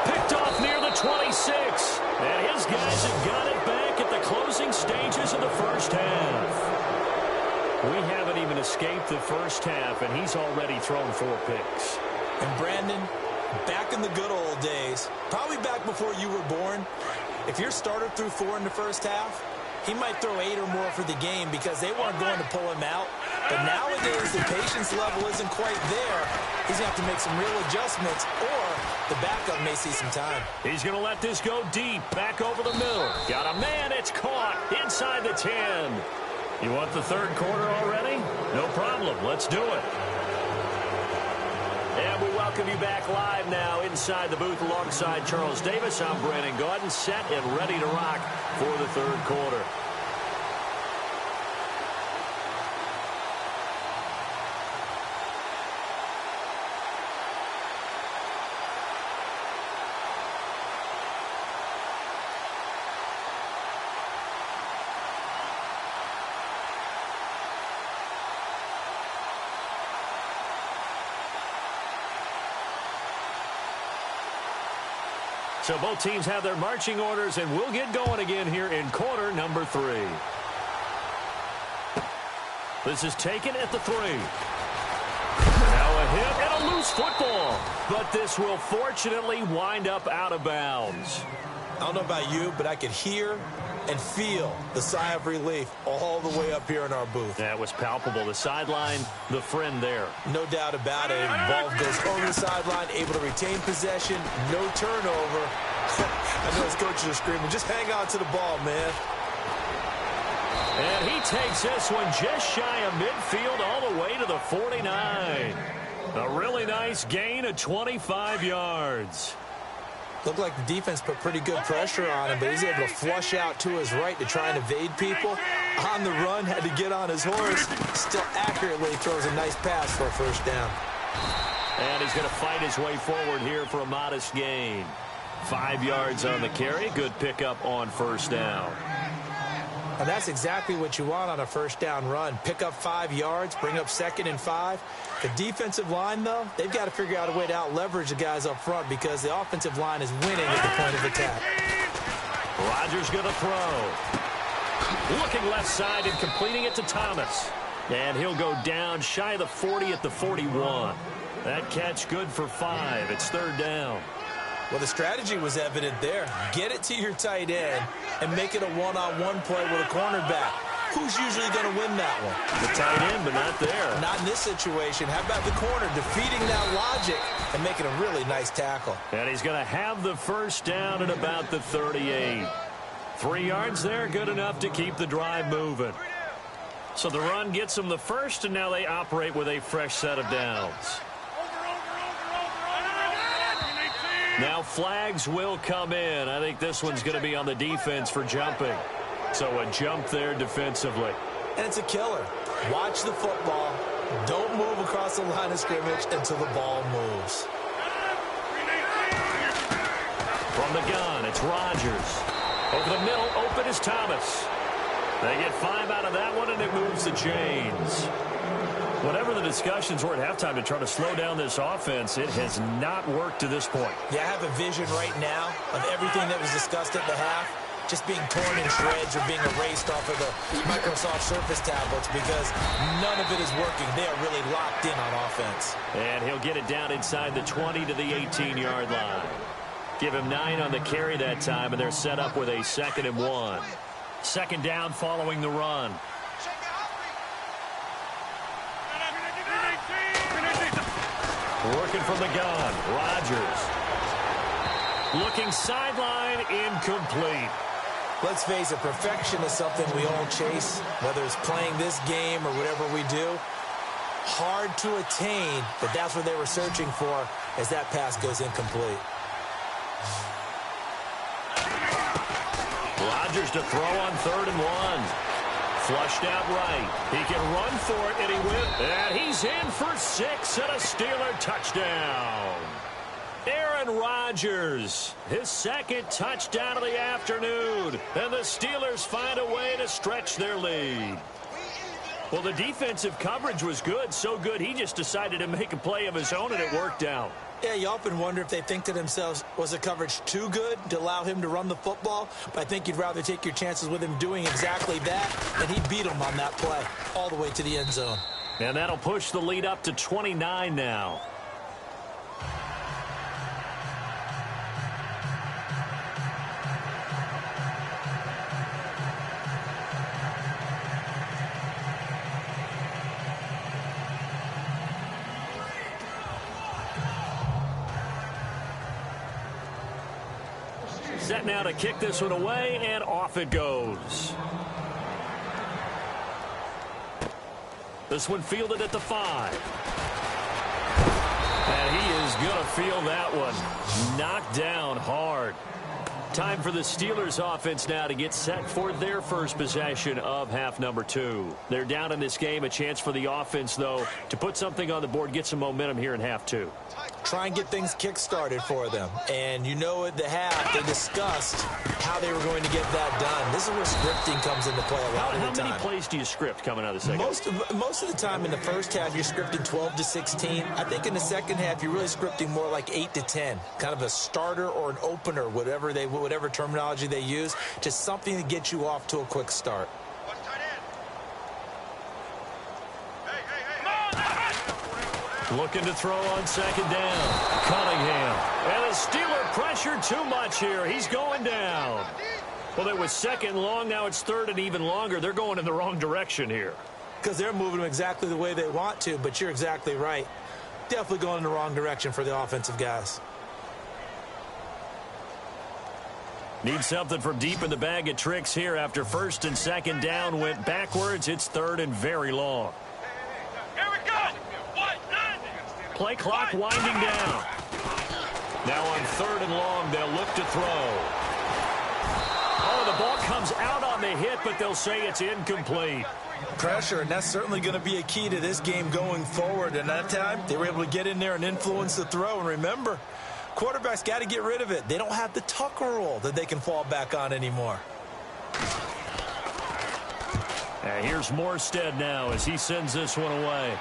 Picked off near the 26. And his guys have got it back at the closing stages of the first half. We haven't even escaped the first half, and he's already thrown 4 picks. And Brandon, Back in the good old days, probably back before you were born, if your starter threw 4 in the first half, he might throw 8 or more for the game because they weren't going to pull him out. But nowadays, the patience level isn't quite there. He's going to have to make some real adjustments, or the backup may see some time. He's going to let this go deep, back over the middle. Got a man, it's caught inside the 10. You want the third quarter already? No problem, let's do it. And we welcome you back live now inside the booth alongside Charles Davis. I'm Brandon Gaudin, set and ready to rock for the third quarter. So both teams have their marching orders, and we'll get going again here in quarter number 3. This is taken at the 3. Now a hit and a loose football. But this will fortunately wind up out of bounds. I don't know about you, but I could hear and feel the sigh of relief all the way up here in our booth. That was palpable. The sideline, the friend there. No doubt about it. Ball goes over the sideline, able to retain possession, no turnover. I know his coaches are screaming, just hang on to the ball, man. And he takes this one just shy of midfield all the way to the 49. A really nice gain of 25 yards. Looked like the defense put pretty good pressure on him, but he's able to flush out to his right to try and evade people. On the run, had to get on his horse. Still accurately throws a nice pass for a first down. And he's going to fight his way forward here for a modest gain. 5 yards on the carry. Good pickup on first down. And that's exactly what you want on a first down run. Pick up 5 yards, bring up 2nd and 5. The defensive line, though, they've got to figure out a way to out-leverage the guys up front because the offensive line is winning at the point of attack. Rodgers going to throw. Looking left side and completing it to Thomas. And he'll go down shy of the 40 at the 41. That catch good for 5. It's third down. Well, the strategy was evident there. Get it to your tight end and make it a one-on-one play with a cornerback. Who's usually going to win that one? The tight end, but not there. Not in this situation. How about the corner defeating that logic and making a really nice tackle? And he's going to have the first down at about the 38. 3 yards there, good enough to keep the drive moving. So the run gets them the first, and now they operate with a fresh set of downs. Now flags will come in. I think this one's going to be on the defense for jumping. So a jump there defensively. And it's a killer. Watch the football. Don't move across the line of scrimmage until the ball moves. From the gun, it's Rodgers. Over the middle, open is Thomas. They get 5 out of that one, and it moves the chains. Whatever the discussions were at halftime to try to slow down this offense, it has not worked to this point. Yeah, I have a vision right now of everything that was discussed at the half just being torn in shreds or being erased off of the Microsoft Surface tablets because none of it is working. They are really locked in on offense. And he'll get it down inside the 20 to the 18-yard line. Give him 9 on the carry that time, and they're set up with a 2nd and 1. Second down following the run. Working from the gun, Rodgers. Looking sideline, incomplete. Let's face it, perfection is something we all chase, whether it's playing this game or whatever we do. Hard to attain, but that's what they were searching for as that pass goes incomplete. Rodgers to throw on 3rd and 1. Flushed out right. He can run for it, and he will. And he's in for 6 and a Steeler touchdown. Aaron Rodgers, his 2nd touchdown of the afternoon. And the Steelers find a way to stretch their lead. Well, the defensive coverage was good, so good he just decided to make a play of his own, and it worked out. Yeah, you often wonder if they think to themselves, was the coverage too good to allow him to run the football? But I think you'd rather take your chances with him doing exactly that, and he beat him on that play all the way to the end zone. And that'll push the lead up to 29 now. Set now to kick this one away, and off it goes. This one fielded at the 5. And he is going to field that one. Knocked down hard. Time for the Steelers offense now to get set for their first possession of half number 2. They're down in this game. A chance for the offense, though, to put something on the board, get some momentum here in half 2. Try and get things kick-started for them. And you know at the half, they discussed how they were going to get that done. This is where scripting comes into play a lot of the time. How many plays do you script coming out of the second? Most of the time in the first half, you're scripting 12 to 16. I think in the second half, you're really scripting more like 8 to 10. Kind of a starter or an opener, whatever terminology they use. Just something to get you off to a quick start. Looking to throw on second down. Cunningham. And the Steeler pressure too much here. He's going down. Well, it was second long. Now it's third and even longer. They're going in the wrong direction here. Because they're moving them exactly the way they want to, but you're exactly right. Definitely going in the wrong direction for the offensive guys. Need something from deep in the bag of tricks here after first and second down went backwards. It's third and very long. Here we go. Play clock winding down. Now on third and long, they'll look to throw. Oh, the ball comes out on the hit, but they'll say it's incomplete. Pressure, and that's certainly going to be a key to this game going forward. And that time, they were able to get in there and influence the throw. And remember, quarterbacks got to get rid of it. They don't have the Tucker rule that they can fall back on anymore. And here's Morstead now as he sends this one away.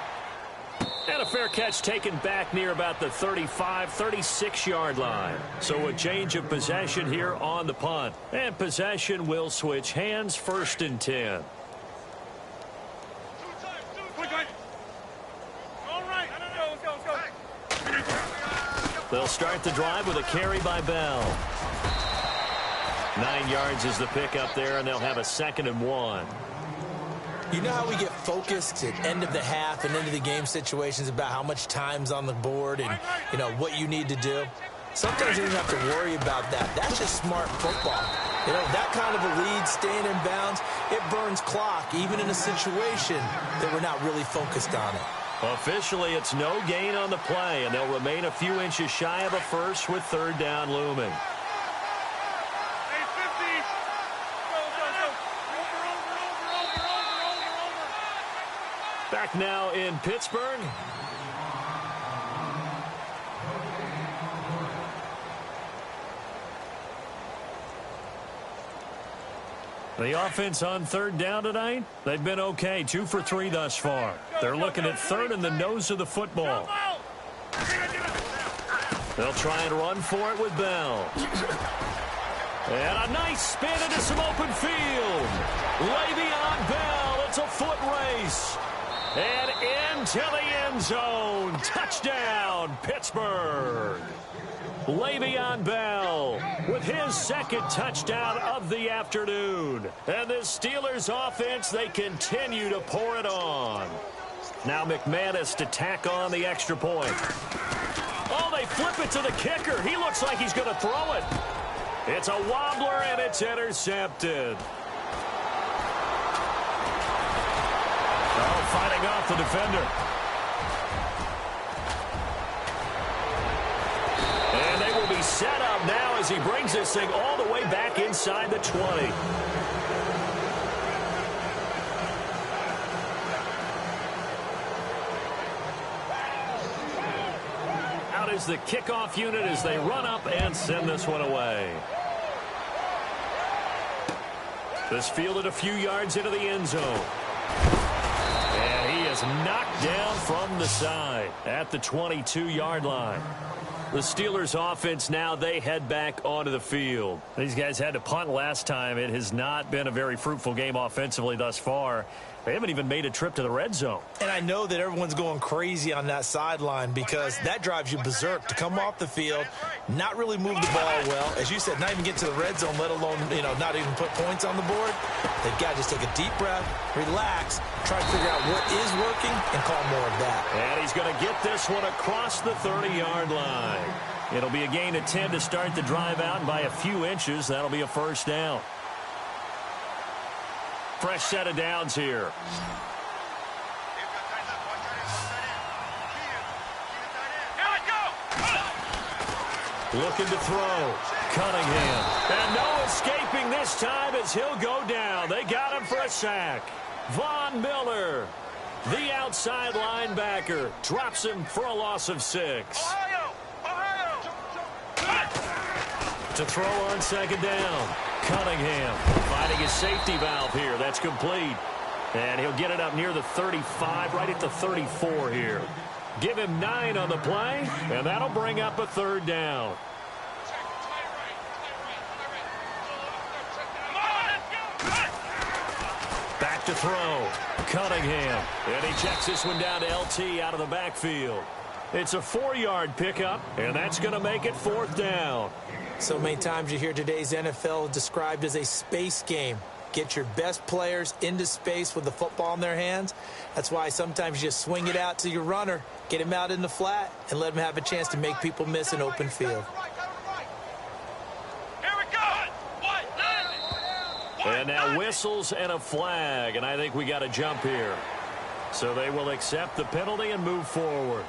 And a fair catch taken back near about the 35, 36-yard line. So a change of possession here on the punt. And possession will switch hands, first and 10. They'll start the drive with a carry by Bell. 9 yards is the pickup there, and they'll have a 2nd and 1. You know how we get focused at end of the half and into the game situations about how much time's on the board and, you know, what you need to do? Sometimes you don't have to worry about that. That's just smart football. You know, that kind of a lead, staying in bounds, it burns clock, even in a situation that we're not really focused on it. Officially, it's no gain on the play, and they'll remain a few inches shy of a first with third down looming. Back now in Pittsburgh. The offense on third down tonight, they've been okay. 2 for 3 thus far. They're looking at third in the nose of the football. They'll try and run for it with Bell. And a nice spin into some open field. Le'Veon Bell, it's a foot race. And into the end zone. Touchdown, Pittsburgh. Le'Veon Bell with his 2nd touchdown of the afternoon. And the Steelers offense, they continue to pour it on. Now McManus to tack on the extra point. Oh, they flip it to the kicker. He looks like he's going to throw it. It's a wobbler, and it's intercepted. Oh, fighting off the defender. And they will be set up now as he brings this thing all the way back inside the 20. Out is the kickoff unit as they run up and send this one away. This fielded a few yards into the end zone. And he is knocked down from the side at the 22-yard line. The Steelers offense now, they head back onto the field. These guys had to punt last time. It has not been a very fruitful game offensively thus far. They haven't even made a trip to the red zone. And I know that everyone's going crazy on that sideline because that drives you berserk to come off the field, not really move the ball well. As you said, not even get to the red zone, let alone, you know, not even put points on the board. They've got to just take a deep breath, relax, try to figure out what is working, and call more of that. And he's going to get this one across the 30-yard line. It'll be a gain of 10 to start the drive out, and by a few inches, that'll be a first down. Fresh set of downs here. Looking to throw. Cunningham. And no escaping this time as he'll go down. They got him for a sack. Von Miller, the outside linebacker, drops him for a loss of 6. To throw on second down. Cunningham finding his safety valve here. That's complete. And he'll get it up near the 35, right at the 34 here. Give him 9 on the play, and that'll bring up a third down. Back to throw. Cunningham. And he checks this one down to LT out of the backfield. It's a 4-yard pickup, and that's going to make it 4th down. So many times you hear today's NFL described as a space game. Get your best players into space with the football in their hands. That's why sometimes you just swing it out to your runner, get him out in the flat, and let him have a chance to make people miss an open field. And now whistles and a flag, and I think we got a jump here. So they will accept the penalty and move forward.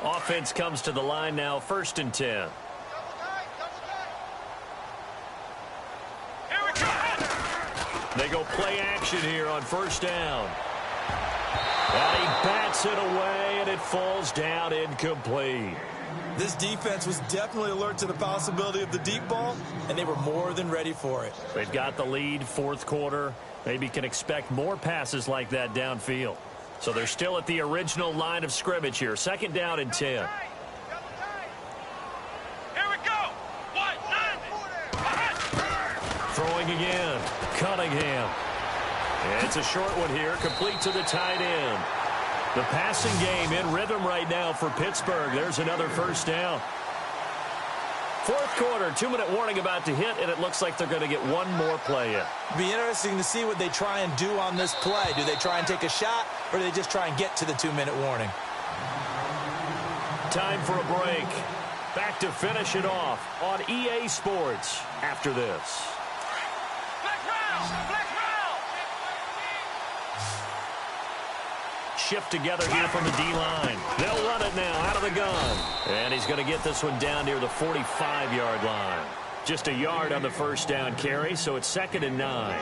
Offense comes to the line now, 1st and 10. They go play action here on 1st down. And he bats it away, and it falls down incomplete. This defense was definitely alert to the possibility of the deep ball, and they were more than ready for it. They've got the lead, 4th quarter. Maybe can expect more passes like that downfield. So they're still at the original line of scrimmage here. 2nd down and 10. Here we go. Throwing again. Cunningham. And it's a short one here, complete to the tight end. The passing game in rhythm right now for Pittsburgh. There's another 1st down. 4th quarter, 2-minute warning about to hit, and it looks like they're going to get one more play in. It'll be interesting to see what they try and do on this play. Do they try and take a shot, or do they just try and get to the 2-minute warning? Time for a break. Back to finish it off on EA Sports after this. Shift together here from the D-line. They'll run it now out of the gun. And he's going to get this one down near the 45-yard line. Just a yard on the 1st down carry, so it's 2nd and 9.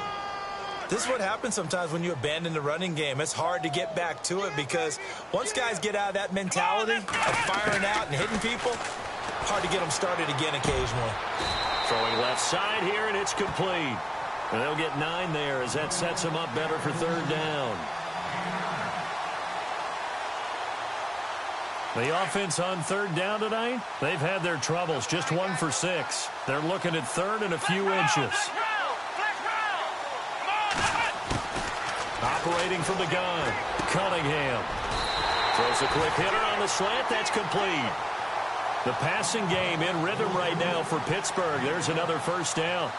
This is what happens sometimes when you abandon the running game. It's hard to get back to it because once guys get out of that mentality of firing out and hitting people, hard to get them started again occasionally. Throwing left side here, and it's complete. And they'll get 9 there as that sets them up better for 3rd down. The offense on 3rd down tonight, they've had their troubles, just 1 for 6. They're looking at 3rd and a few inches. Operating from the gun, Cunningham. Throws a quick hitter on the slant, that's complete. The passing game in rhythm right now for Pittsburgh. There's another 1st down.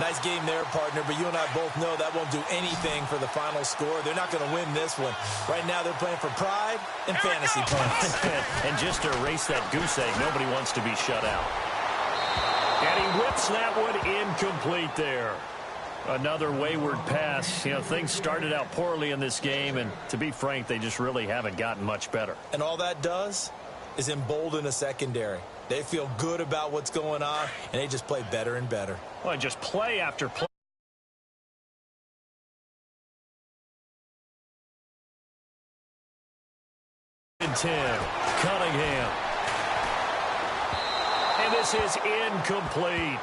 Nice game there, partner, but you and I both know that won't do anything for the final score. They're not going to win this one. Right now, they're playing for pride and fantasy points. And just to erase that goose egg, nobody wants to be shut out. And he whips that one incomplete there. Another wayward pass. You know, things started out poorly in this game, and to be frank, they just really haven't gotten much better. And all that does is embolden a secondary. They feel good about what's going on, and they just play better and better. Well, just play after play. And 10, Cunningham. And this is incomplete.